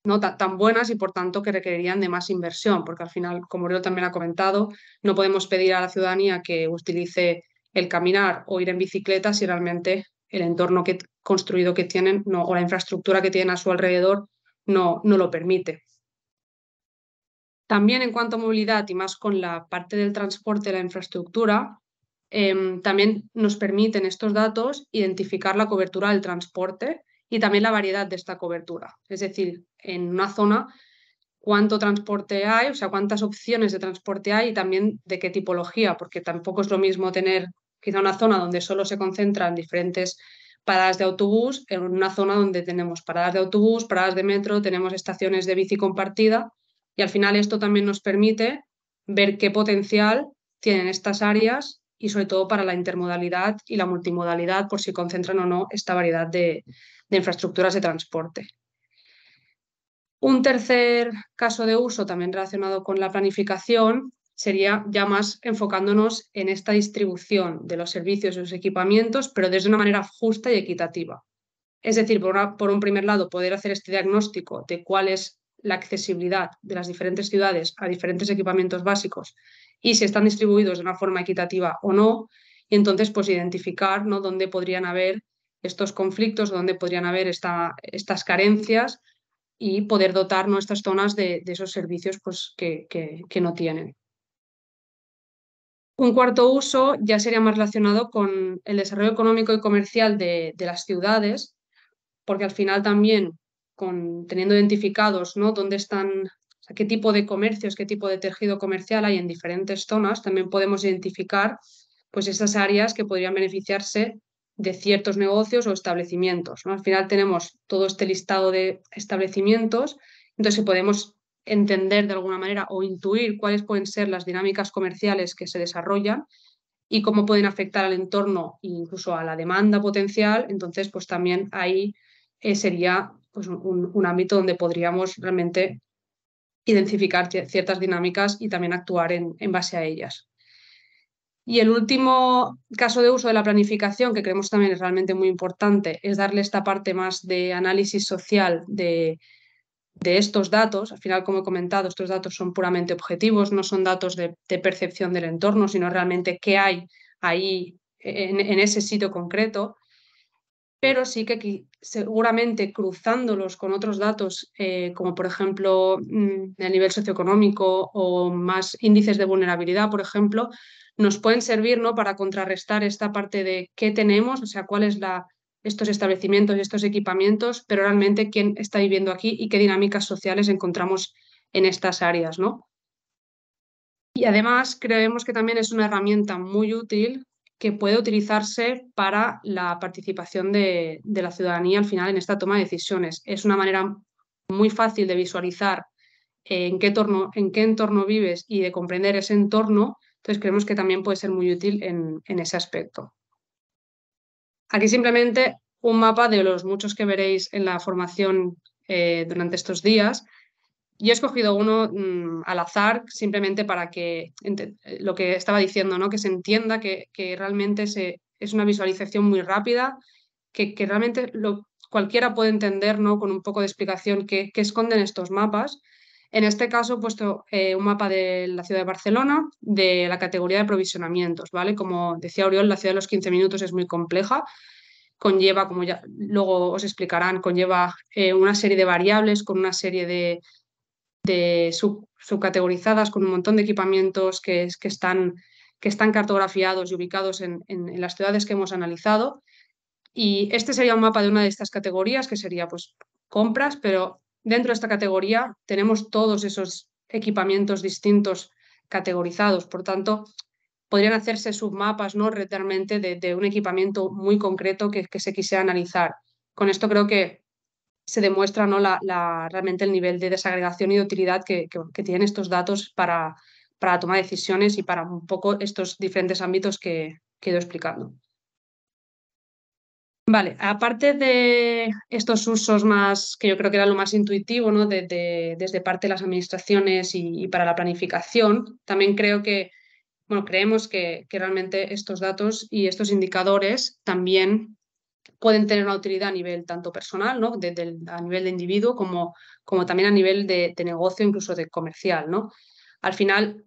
no tan buenas y por tanto que requerirían de más inversión, porque al final, como Oriol también ha comentado, no podemos pedir a la ciudadanía que utilice el caminar o ir en bicicleta si realmente el entorno construido que tienen o la infraestructura que tienen a su alrededor no lo permite. También en cuanto a movilidad y más con la parte del transporte de la infraestructura, también nos permiten estos datos identificar la cobertura del transporte y también la variedad de esta cobertura. Es decir, en una zona, cuánto transporte hay, o sea, cuántas opciones de transporte hay y también de qué tipología, porque tampoco es lo mismo tener quizá una zona donde solo se concentran diferentes paradas de autobús, en una zona donde tenemos paradas de autobús, paradas de metro, tenemos estaciones de bici compartida y al final esto también nos permite ver qué potencial tienen estas áreas y sobre todo para la intermodalidad y la multimodalidad, por si concentran o no esta variedad de infraestructuras de transporte. Un tercer caso de uso también relacionado con la planificación sería ya más enfocándonos en esta distribución de los servicios y los equipamientos, pero desde una manera justa y equitativa. Es decir, por un primer lado, poder hacer este diagnóstico de cuál es la accesibilidad de las diferentes ciudades a diferentes equipamientos básicos y si están distribuidos de una forma equitativa o no, y entonces pues identificar, ¿no?, dónde podrían haber estos conflictos, dónde podrían haber estas carencias y poder dotar nuestras zonas de esos servicios pues, que no tienen. Un cuarto uso ya sería más relacionado con el desarrollo económico y comercial de las ciudades, porque al final también teniendo identificados, ¿no?, dónde están, o sea, qué tipo de comercios, qué tipo de tejido comercial hay en diferentes zonas, también podemos identificar pues, esas áreas que podrían beneficiarse de ciertos negocios o establecimientos, ¿no? Al final tenemos todo este listado de establecimientos, entonces si podemos entender de alguna manera o intuir cuáles pueden ser las dinámicas comerciales que se desarrollan y cómo pueden afectar al entorno e incluso a la demanda potencial, entonces pues también ahí sería pues, un ámbito donde podríamos realmente identificar ciertas dinámicas y también actuar en base a ellas. Y el último caso de uso de la planificación, que creemos también es realmente muy importante, es darle esta parte más de análisis social de estos datos. Al final, como he comentado, estos datos son puramente objetivos, no son datos de percepción del entorno, sino realmente qué hay ahí en ese sitio concreto. Pero sí que seguramente cruzándolos con otros datos, como por ejemplo el nivel socioeconómico o más índices de vulnerabilidad, por ejemplo, nos pueden servir, ¿no?, para contrarrestar esta parte de qué tenemos, o sea, cuáles estos establecimientos y estos equipamientos, pero realmente quién está viviendo aquí y qué dinámicas sociales encontramos en estas áreas, ¿no? Y además creemos que también es una herramienta muy útil que puede utilizarse para la participación de la ciudadanía al final en esta toma de decisiones. Es una manera muy fácil de visualizar en qué entorno vives y de comprender ese entorno, entonces creemos que también puede ser muy útil en ese aspecto. Aquí simplemente un mapa de los muchos que veréis en la formación durante estos días. Yo he escogido uno al azar simplemente para que lo que estaba diciendo, ¿no?, que se entienda que realmente es una visualización muy rápida, que realmente cualquiera puede entender, ¿no?, con un poco de explicación qué esconden estos mapas. En este caso he puesto un mapa de la ciudad de Barcelona, de la categoría de aprovisionamientos, ¿vale? Como decía Oriol, la ciudad de los 15 minutos es muy compleja, conlleva, como ya luego os explicarán, conlleva una serie de variables con una serie de subcategorizadas con un montón de equipamientos que que están cartografiados y ubicados en las ciudades que hemos analizado. Y este sería un mapa de una de estas categorías, que sería pues compras, pero dentro de esta categoría tenemos todos esos equipamientos distintos categorizados. Por tanto, podrían hacerse submapas, ¿no?, realmente de un equipamiento muy concreto que se quisiera analizar. Con esto creo que se demuestra, ¿no?, realmente el nivel de desagregación y de utilidad que tienen estos datos para la toma de decisiones y para un poco estos diferentes ámbitos que he ido explicando. Vale, aparte de estos usos más, que yo creo que era lo más intuitivo, ¿no?, desde parte de las administraciones y para la planificación, también creo que, bueno, creemos que realmente estos datos y estos indicadores también pueden tener una utilidad a nivel tanto personal, ¿no?, a nivel de individuo, como también a nivel de negocio, incluso de comercial, ¿no? Al final,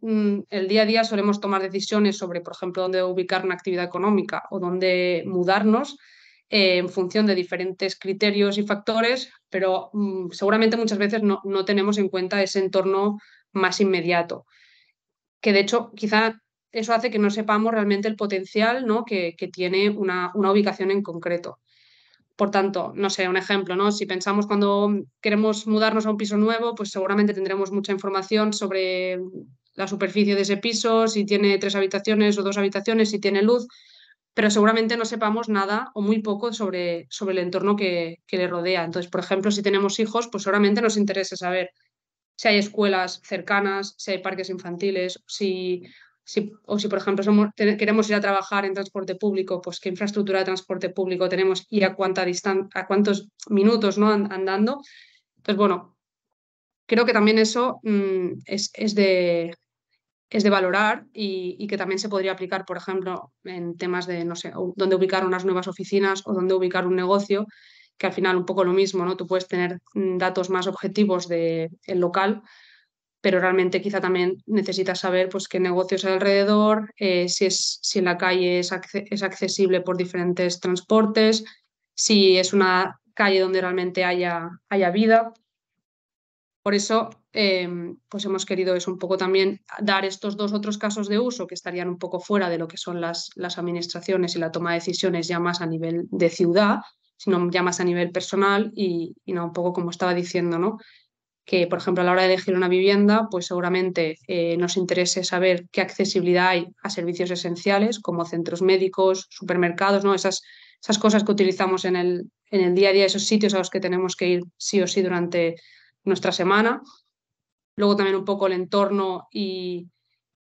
el día a día solemos tomar decisiones sobre, por ejemplo, dónde ubicar una actividad económica o dónde mudarnos en función de diferentes criterios y factores, pero seguramente muchas veces no tenemos en cuenta ese entorno más inmediato, que de hecho quizá eso hace que no sepamos realmente el potencial, ¿no?, que tiene una ubicación en concreto. Por tanto, no sé, un ejemplo, ¿no? Si pensamos cuando queremos mudarnos a un piso nuevo, pues seguramente tendremos mucha información sobre la superficie de ese piso, si tiene 3 habitaciones o 2 habitaciones, si tiene luz, pero seguramente no sepamos nada o muy poco sobre el entorno que le rodea. Entonces, por ejemplo, si tenemos hijos, pues seguramente nos interesa saber si hay escuelas cercanas, si hay parques infantiles, o si, por ejemplo, queremos ir a trabajar en transporte público, pues qué infraestructura de transporte público tenemos y a cuántos minutos, ¿no?, andando. Entonces, bueno, creo que también eso es de valorar y que también se podría aplicar, por ejemplo, en temas de, no sé, dónde ubicar unas nuevas oficinas o dónde ubicar un negocio, que al final un poco lo mismo, ¿no? Tú puedes tener datos más objetivos del local, pero realmente quizá también necesitas saber pues qué negocios hay alrededor, si en la calle es accesible por diferentes transportes, si es una calle donde realmente haya vida. Por eso pues hemos querido eso un poco también dar estos 2 otros casos de uso que estarían un poco fuera de lo que son las administraciones y la toma de decisiones ya más a nivel de ciudad, sino ya más a nivel personal y no un poco como estaba diciendo, ¿no?, que, por ejemplo, a la hora de elegir una vivienda, pues seguramente nos interese saber qué accesibilidad hay a servicios esenciales como centros médicos, supermercados, ¿no?, esas cosas que utilizamos en el día a día, esos sitios a los que tenemos que ir sí o sí durante nuestra semana. Luego también un poco el entorno y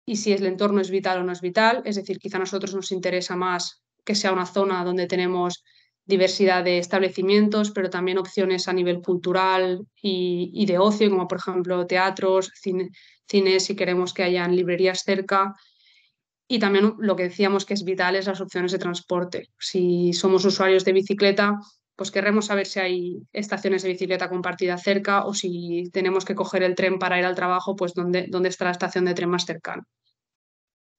si el entorno es vital o no es vital, es decir, quizá a nosotros nos interesa más que sea una zona donde tenemos diversidad de establecimientos, pero también opciones a nivel cultural y de ocio, como por ejemplo teatros, cines, si queremos que hayan librerías cerca. Y también lo que decíamos que es vital es las opciones de transporte. Si somos usuarios de bicicleta, pues querremos saber si hay estaciones de bicicleta compartida cerca o si tenemos que coger el tren para ir al trabajo, pues dónde está la estación de tren más cercana.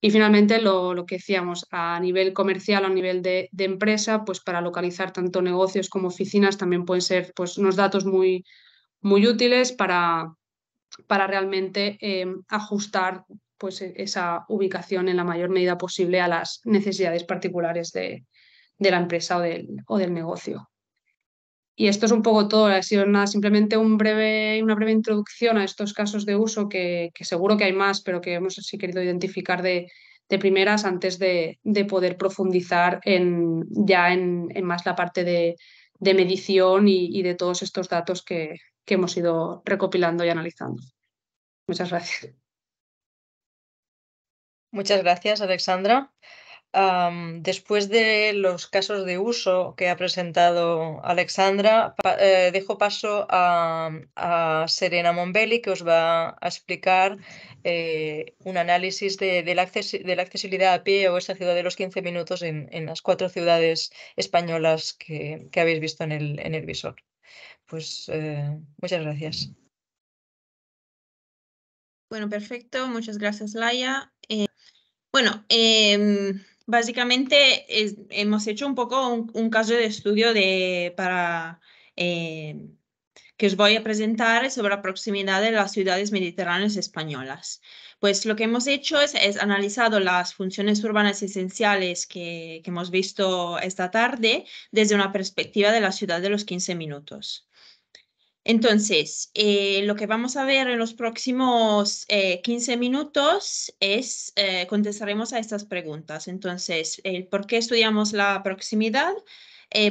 Y finalmente lo que decíamos, a nivel comercial, a nivel de empresa, pues para localizar tanto negocios como oficinas también pueden ser pues, unos datos muy, muy útiles para realmente ajustar pues, esa ubicación en la mayor medida posible a las necesidades particulares de la empresa o del negocio. Y esto es un poco todo, ha sido simplemente una breve introducción a estos casos de uso que seguro que hay más, pero que hemos así querido identificar de primeras antes de poder profundizar ya en más la parte de medición y de todos estos datos que hemos ido recopilando y analizando. Muchas gracias. Muchas gracias, Alexandra. Después de los casos de uso que ha presentado Alexandra, dejo paso a Serena Mombelli, que os va a explicar un análisis de la accesibilidad a pie o esa ciudad de los 15 minutos en las 4 ciudades españolas que habéis visto en el visor. Pues muchas gracias. Bueno, perfecto. Muchas gracias, Laia. Bueno, básicamente hemos hecho un poco un caso de estudio para que os voy a presentar sobre la proximidad de las ciudades mediterráneas españolas. Pues lo que hemos hecho es analizado las funciones urbanas esenciales que hemos visto esta tarde desde una perspectiva de la ciudad de los 15 minutos. Entonces, lo que vamos a ver en los próximos 15 minutos es, contestaremos a estas preguntas. Entonces, ¿por qué estudiamos la proximidad?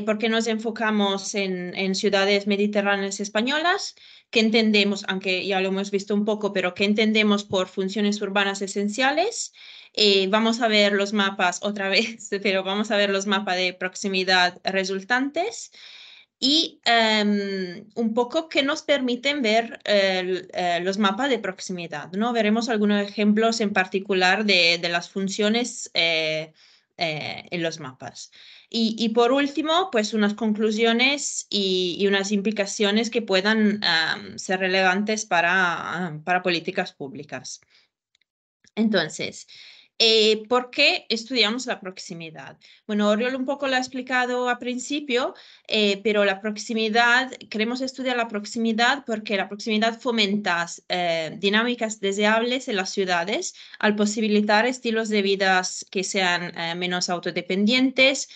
¿Por qué nos enfocamos en ciudades mediterráneas españolas? ¿Qué entendemos, aunque ya lo hemos visto un poco, pero qué entendemos por funciones urbanas esenciales? Vamos a ver los mapas otra vez, pero vamos a ver los mapas de proximidad resultantes. Y un poco que nos permiten ver los mapas de proximidad, ¿no? Veremos algunos ejemplos en particular de las funciones en los mapas. Y por último, pues unas conclusiones y unas implicaciones que puedan ser relevantes para políticas públicas. Entonces, ¿por qué estudiamos la proximidad? Bueno, Oriol un poco lo ha explicado al principio, pero la proximidad, queremos estudiar la proximidad porque la proximidad fomenta dinámicas deseables en las ciudades al posibilitar estilos de vida que sean menos autodependientes,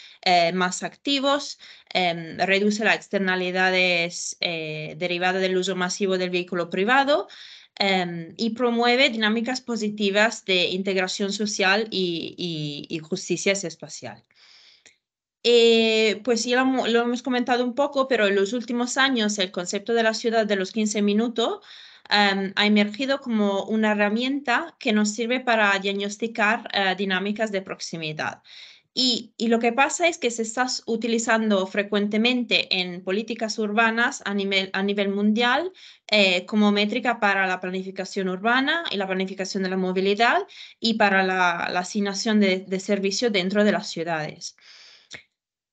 más activos, reduce las externalidades derivadas del uso masivo del vehículo privado, y promueve dinámicas positivas de integración social y justicia espacial. Pues ya lo hemos comentado un poco, pero en los últimos años el concepto de la ciudad de los 15 minutos ha emergido como una herramienta que nos sirve para diagnosticar dinámicas de proximidad. Y lo que pasa es que se está utilizando frecuentemente en políticas urbanas a nivel mundial como métrica para la planificación urbana y la planificación de la movilidad y para la asignación de servicios dentro de las ciudades.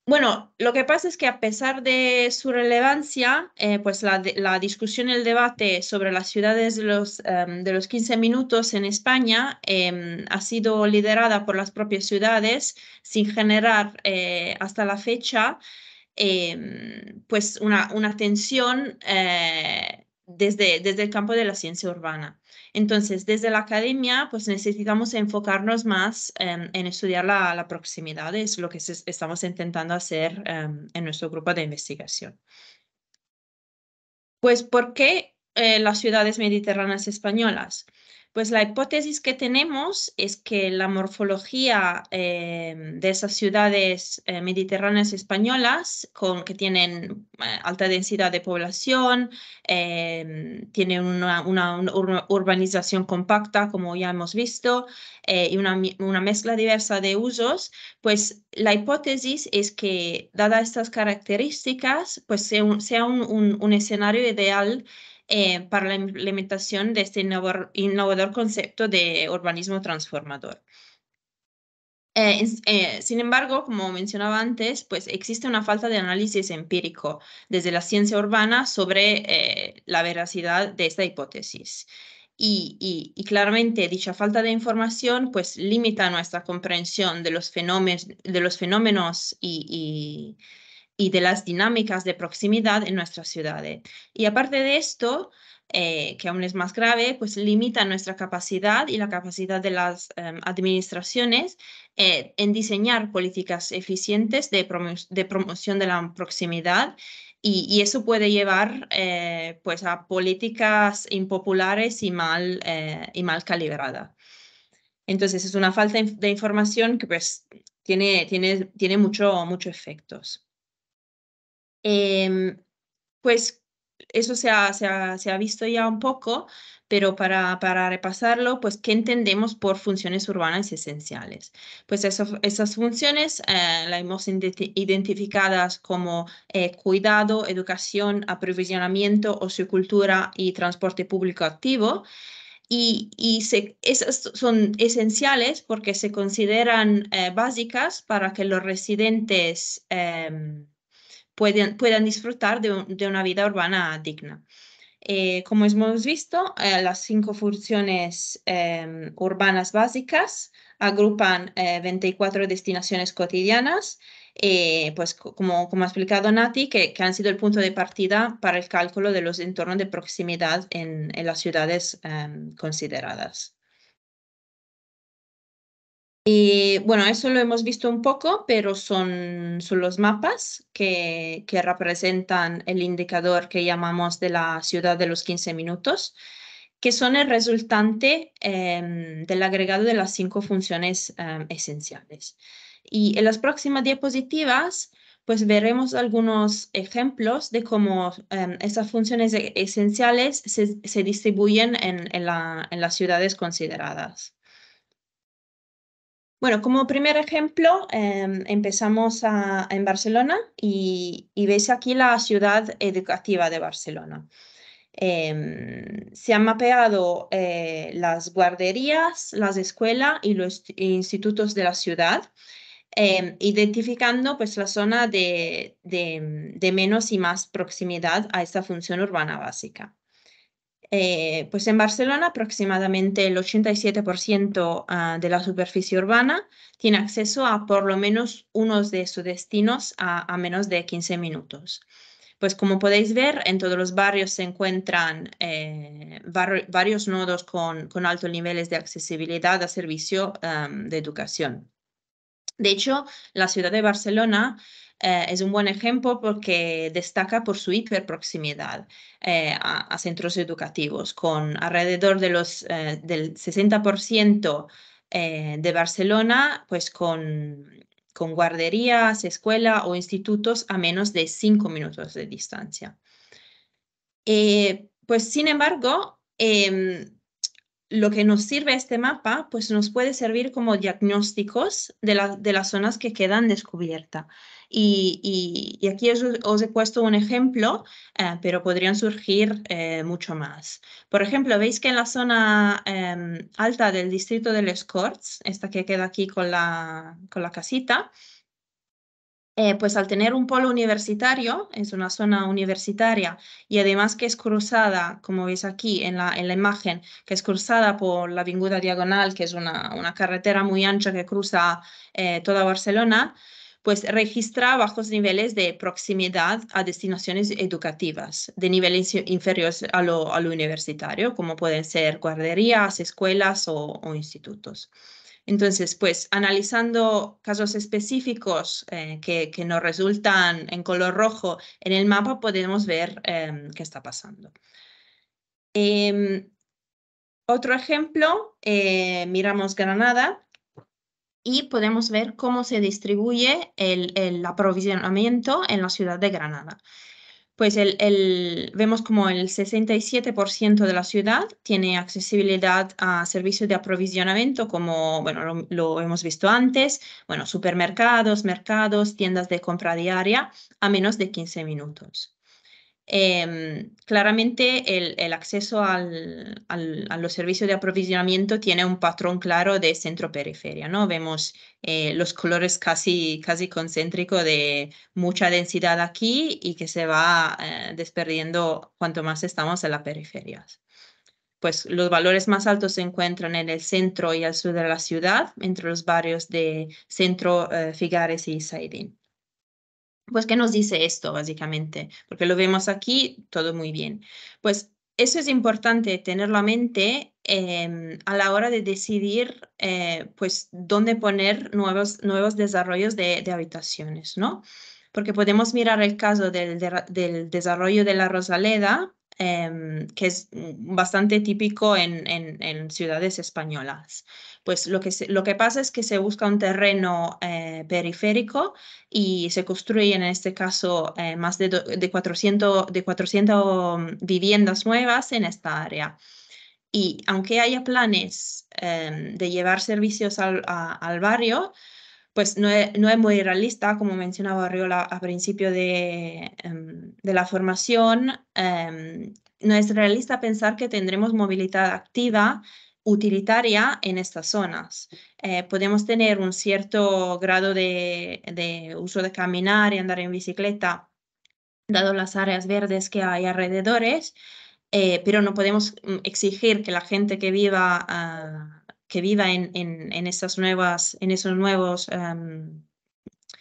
Bueno, lo que pasa es que a pesar de su relevancia, pues la discusión y el debate sobre las ciudades de los 15 minutos en España ha sido liderada por las propias ciudades sin generar hasta la fecha pues una tensión desde el campo de la ciencia urbana. Entonces, desde la academia, pues necesitamos enfocarnos más en estudiar la proximidad, es lo que estamos intentando hacer en nuestro grupo de investigación. Pues, ¿por qué las ciudades mediterráneas españolas? Pues la hipótesis que tenemos es que la morfología de esas ciudades mediterráneas españolas, que tienen alta densidad de población, tienen una urbanización compacta, como ya hemos visto, y una mezcla diversa de usos, pues la hipótesis es que, dadas estas características, pues sea un escenario ideal para la implementación de este innovador concepto de urbanismo transformador. Sin embargo, como mencionaba antes, pues existe una falta de análisis empírico desde la ciencia urbana sobre la veracidad de esta hipótesis. Y claramente dicha falta de información pues limita nuestra comprensión de los fenómenos y de las dinámicas de proximidad en nuestras ciudades. Y aparte de esto, que aún es más grave, pues limita nuestra capacidad y la capacidad de las administraciones en diseñar políticas eficientes de promoción de la proximidad y eso puede llevar pues a políticas impopulares y mal calibradas. Entonces es una falta de información que pues tiene muchos efectos. Pues eso se ha visto ya un poco, pero para repasarlo, pues, ¿qué entendemos por funciones urbanas esenciales? Pues esas funciones las hemos identificadas como cuidado, educación, aprovisionamiento, ociocultura y transporte público activo. Esas son esenciales porque se consideran básicas para que los residentes puedan disfrutar de una vida urbana digna. Como hemos visto, las 5 funciones urbanas básicas agrupan 24 destinaciones cotidianas, pues como ha explicado Nati, que han sido el punto de partida para el cálculo de los entornos de proximidad en las ciudades consideradas. Y bueno, eso lo hemos visto un poco, pero son los mapas que representan el indicador que llamamos de la ciudad de los 15 minutos, que son el resultante del agregado de las 5 funciones esenciales. Y en las próximas diapositivas, pues veremos algunos ejemplos de cómo esas funciones esenciales se distribuyen en las ciudades consideradas. Bueno, como primer ejemplo, empezamos en Barcelona y veis aquí la ciudad educativa de Barcelona. Se han mapeado las guarderías, las escuelas y los institutos de la ciudad, identificando pues, la zona de menos y más proximidad a esta función urbana básica. Pues en Barcelona aproximadamente el 87% de la superficie urbana tiene acceso a por lo menos uno de sus destinos a menos de 15 minutos. Pues como podéis ver, en todos los barrios se encuentran varios nodos con altos niveles de accesibilidad a servicio de educación. De hecho, la ciudad de Barcelona es un buen ejemplo porque destaca por su hiperproximidad a centros educativos, con alrededor del 60% de Barcelona, pues con guarderías, escuelas o institutos a menos de 5 minutos de distancia. Pues sin embargo, lo que nos sirve este mapa, pues nos puede servir como diagnósticos de las zonas que quedan descubiertas. Y aquí os he puesto un ejemplo, pero podrían surgir mucho más. Por ejemplo, veis que en la zona alta del distrito de Les Corts, esta que queda aquí con la casita, pues al tener un polo universitario, es una zona universitaria y además que es cruzada, como veis aquí en la imagen, que es cruzada por la Avinguda Diagonal, que es una carretera muy ancha que cruza toda Barcelona, pues registra bajos niveles de proximidad a destinaciones educativas de niveles inferiores a lo universitario, como pueden ser guarderías, escuelas o institutos. Entonces, pues analizando casos específicos que nos resultan en color rojo en el mapa, podemos ver qué está pasando. Otro ejemplo, miramos Granada y podemos ver cómo se distribuye el aprovisionamiento en la ciudad de Granada. Pues vemos como el 67% de la ciudad tiene accesibilidad a servicios de aprovisionamiento como, bueno, lo hemos visto antes, bueno, supermercados, mercados, tiendas de compra diaria a menos de 15 minutos. Claramente el acceso a los servicios de aprovisionamiento tiene un patrón claro de centro-periferia, ¿no? Vemos los colores casi concéntricos de mucha densidad aquí y que se va desperdiendo cuanto más estamos en las periferias. Pues los valores más altos se encuentran en el centro y al sur de la ciudad, entre los barrios de Centro, Figueres y Saidín. Pues, ¿qué nos dice esto, básicamente? Porque lo vemos aquí, todo muy bien. Pues eso es importante tenerlo a mente a la hora de decidir, pues, dónde poner nuevos desarrollos de habitaciones, ¿no? Porque podemos mirar el caso del desarrollo de la Rosaleda, que es bastante típico en ciudades españolas. Pues lo que pasa es que se busca un terreno periférico y se construyen en este caso más de 400 viviendas nuevas en esta área. Y aunque haya planes de llevar servicios al barrio, pues no es muy realista, como mencionaba Arriola al principio de la formación, no es realista pensar que tendremos movilidad activa utilitaria en estas zonas. Podemos tener un cierto grado de uso de caminar y andar en bicicleta, dado las áreas verdes que hay alrededores, pero no podemos exigir que la gente que viva que viva en esos nuevos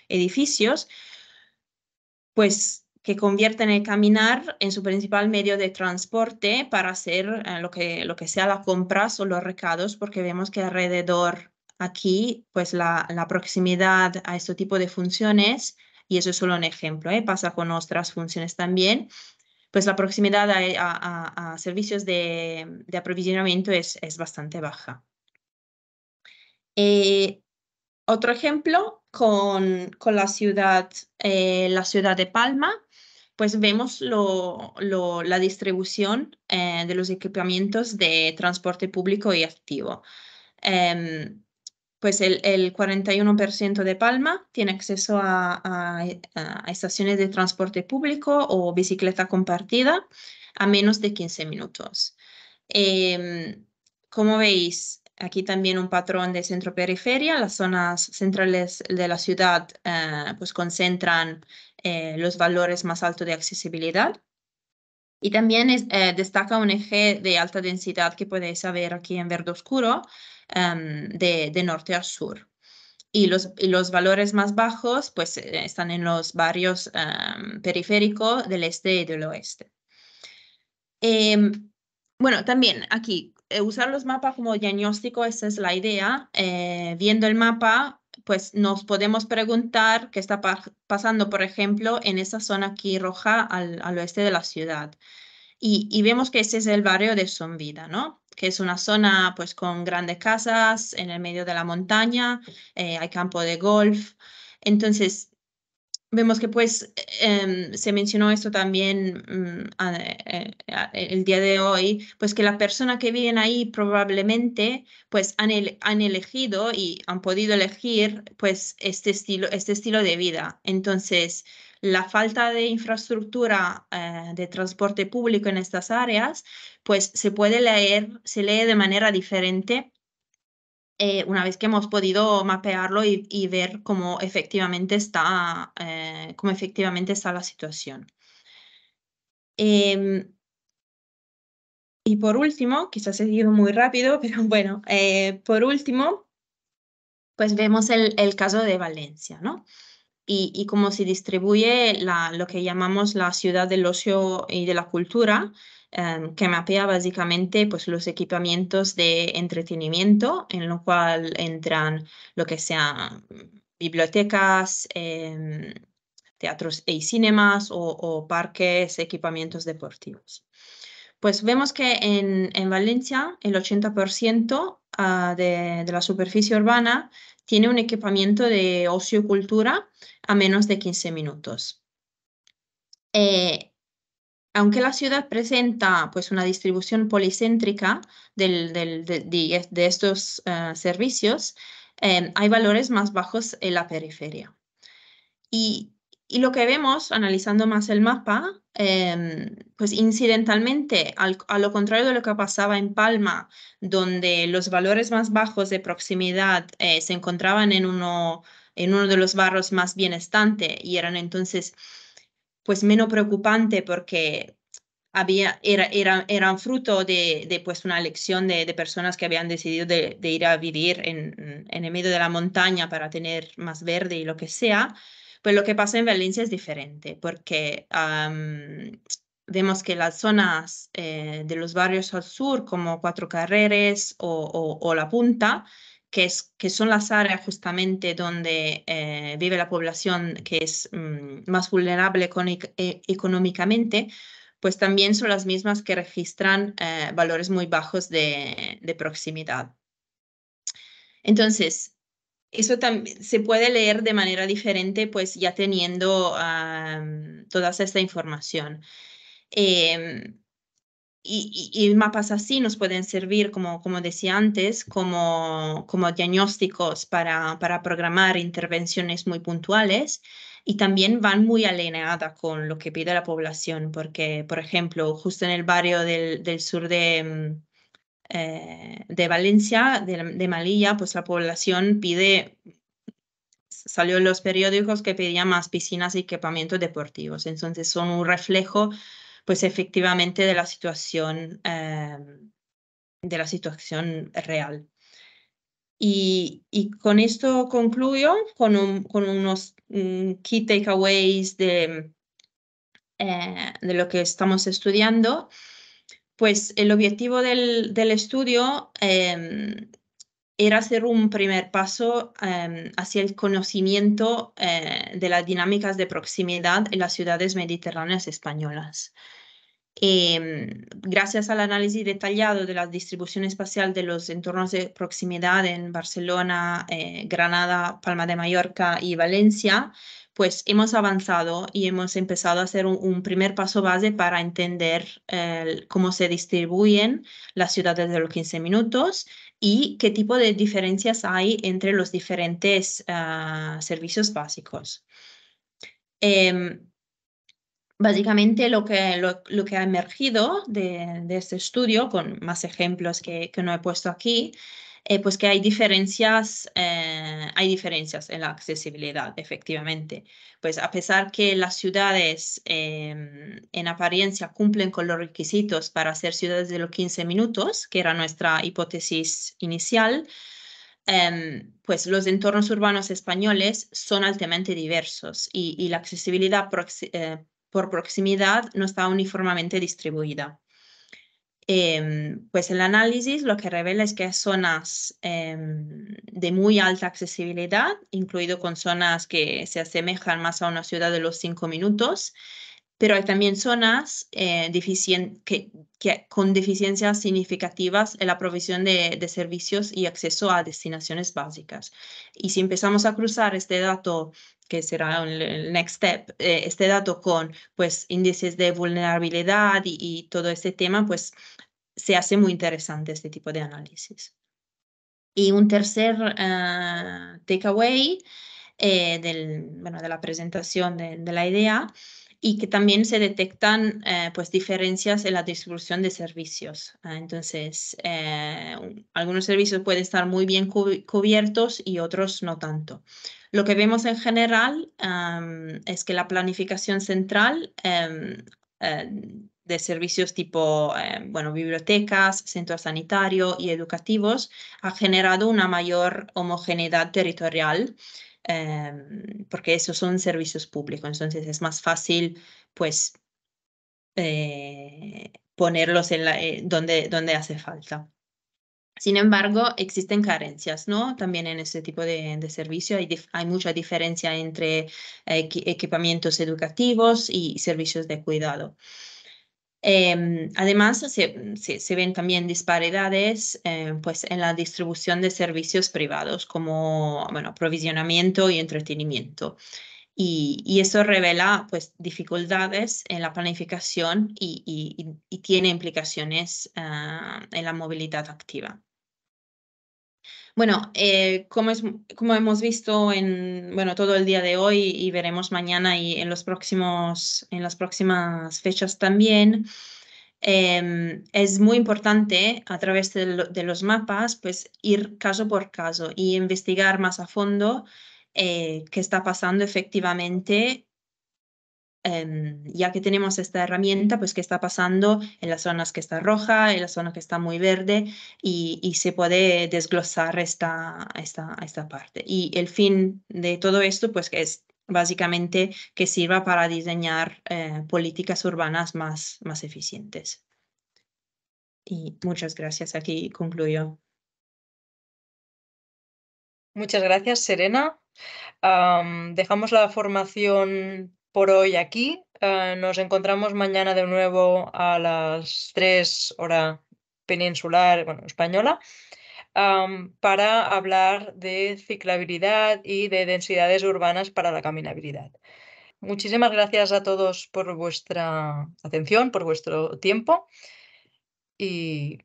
edificios, pues que convierten el caminar en su principal medio de transporte para hacer lo que sea las compras o los recados, porque vemos que alrededor aquí, pues la proximidad a este tipo de funciones, y eso es solo un ejemplo, pasa con otras funciones también, pues la proximidad a servicios de aprovisionamiento es bastante baja. Otro ejemplo con la ciudad de Palma, pues vemos la distribución de los equipamientos de transporte público y activo. Pues el 41% de Palma tiene acceso a estaciones de transporte público o bicicleta compartida a menos de 15 minutos. Como veis, aquí también un patrón de centro-periferia. Las zonas centrales de la ciudad pues concentran los valores más altos de accesibilidad. Y también destaca un eje de alta densidad que podéis ver aquí en verde oscuro, de norte a sur. Y los valores más bajos pues, están en los barrios periféricos del este y del oeste. Bueno, también aquí, usar los mapas como diagnóstico, esa es la idea. Viendo el mapa, pues nos podemos preguntar qué está pasando, por ejemplo, en esa zona aquí roja al oeste de la ciudad. Y vemos que ese es el barrio de Son Vida, ¿no? Que es una zona pues con grandes casas en el medio de la montaña, hay campo de golf. Entonces, vemos que pues se mencionó esto también el día de hoy, pues que la persona que viven ahí probablemente pues han elegido y han podido elegir pues este estilo de vida. Entonces, la falta de infraestructura de transporte público en estas áreas pues se lee de manera diferente una vez que hemos podido mapearlo y ver cómo efectivamente está la situación. Y por último, quizás he ido muy rápido, pero bueno, por último, pues vemos el caso de Valencia, ¿no? Y cómo se distribuye lo que llamamos la ciudad del ocio y de la cultura, que mapea básicamente pues, los equipamientos de entretenimiento, en lo cual entran lo que sean bibliotecas, teatros y cinemas o parques, equipamientos deportivos. Pues vemos que en Valencia el 80% de la superficie urbana tiene un equipamiento de ocio y cultura a menos de 15 minutos. Aunque la ciudad presenta pues, una distribución policéntrica de estos servicios, hay valores más bajos en la periferia. Y lo que vemos, analizando más el mapa, pues incidentalmente, a lo contrario de lo que pasaba en Palma, donde los valores más bajos de proximidad se encontraban en uno de los barrios más bienestantes y eran entonces pues menos preocupante porque eran fruto de pues una elección de personas que habían decidido de ir a vivir en el medio de la montaña para tener más verde y lo que sea. Pues lo que pasa en Valencia es diferente, porque vemos que las zonas de los barrios al sur, como Cuatro Carreras o La Punta, que son las áreas justamente donde vive la población que es más vulnerable económicamente, pues también son las mismas que registran valores muy bajos de proximidad. Entonces, eso también se puede leer de manera diferente, pues ya teniendo toda esta información. Y mapas así nos pueden servir, como decía antes, como diagnósticos para programar intervenciones muy puntuales y también van muy alineadas con lo que pide la población, porque, por ejemplo, justo en el barrio del sur de Valencia, de Melilla, pues la población salió en los periódicos que pedía más piscinas y equipamientos deportivos. Entonces son un reflejo, pues efectivamente, de la situación real. Y con esto concluyo con unos key takeaways de lo que estamos estudiando. Pues el objetivo del estudio era hacer un primer paso hacia el conocimiento de las dinámicas de proximidad en las ciudades mediterráneas españolas. Gracias al análisis detallado de la distribución espacial de los entornos de proximidad en Barcelona, Granada, Palma de Mallorca y Valencia, pues hemos avanzado y hemos empezado a hacer un primer paso base para entender cómo se distribuyen las ciudades de los 15 minutos y qué tipo de diferencias hay entre los diferentes servicios básicos. Básicamente lo que ha emergido de este estudio, con más ejemplos que no he puesto aquí, pues que hay diferencias en la accesibilidad, efectivamente. Pues a pesar que las ciudades en apariencia cumplen con los requisitos para ser ciudades de los 15 minutos, que era nuestra hipótesis inicial, pues los entornos urbanos españoles son altamente diversos y la accesibilidad por proximidad no está uniformemente distribuida. Pues el análisis lo que revela es que hay zonas de muy alta accesibilidad, incluido con zonas que se asemejan más a una ciudad de los 5 minutos, pero hay también zonas con deficiencias significativas en la provisión de servicios y acceso a destinaciones básicas. Y si empezamos a cruzar este dato, que será el next step, este dato con pues, índices de vulnerabilidad y todo este tema, pues se hace muy interesante este tipo de análisis. Y un tercer takeaway de la presentación de la idea, y que también se detectan pues diferencias en la distribución de servicios. Entonces, algunos servicios pueden estar muy bien cubiertos y otros no tanto. Lo que vemos en general es que la planificación central de servicios tipo bibliotecas, centros sanitarios y educativos ha generado una mayor homogeneidad territorial porque esos son servicios públicos, entonces es más fácil pues ponerlos donde hace falta. Sin embargo, existen carencias, ¿no? También en este tipo de servicio hay mucha diferencia entre equipamientos educativos y servicios de cuidado. Además, se ven también disparidades pues, en la distribución de servicios privados como aprovisionamiento y entretenimiento. Y eso revela pues, dificultades en la planificación y tiene implicaciones en la movilidad activa. Bueno, como hemos visto en todo el día de hoy y veremos mañana y en las próximas fechas también, es muy importante a través de los mapas pues, ir caso por caso y investigar más a fondo qué está pasando efectivamente. Ya que tenemos esta herramienta, pues qué está pasando en las zonas que está roja, en la zona que está muy verde y se puede desglosar esta parte. Y el fin de todo esto, pues que es básicamente que sirva para diseñar políticas urbanas más eficientes. Y muchas gracias. Aquí concluyo. Muchas gracias, Serena. Dejamos la formación por hoy aquí. Nos encontramos mañana de nuevo a las 3 hora peninsular, española, para hablar de ciclabilidad y de densidades urbanas para la caminabilidad. Muchísimas gracias a todos por vuestra atención, por vuestro tiempo y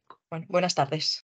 buenas tardes.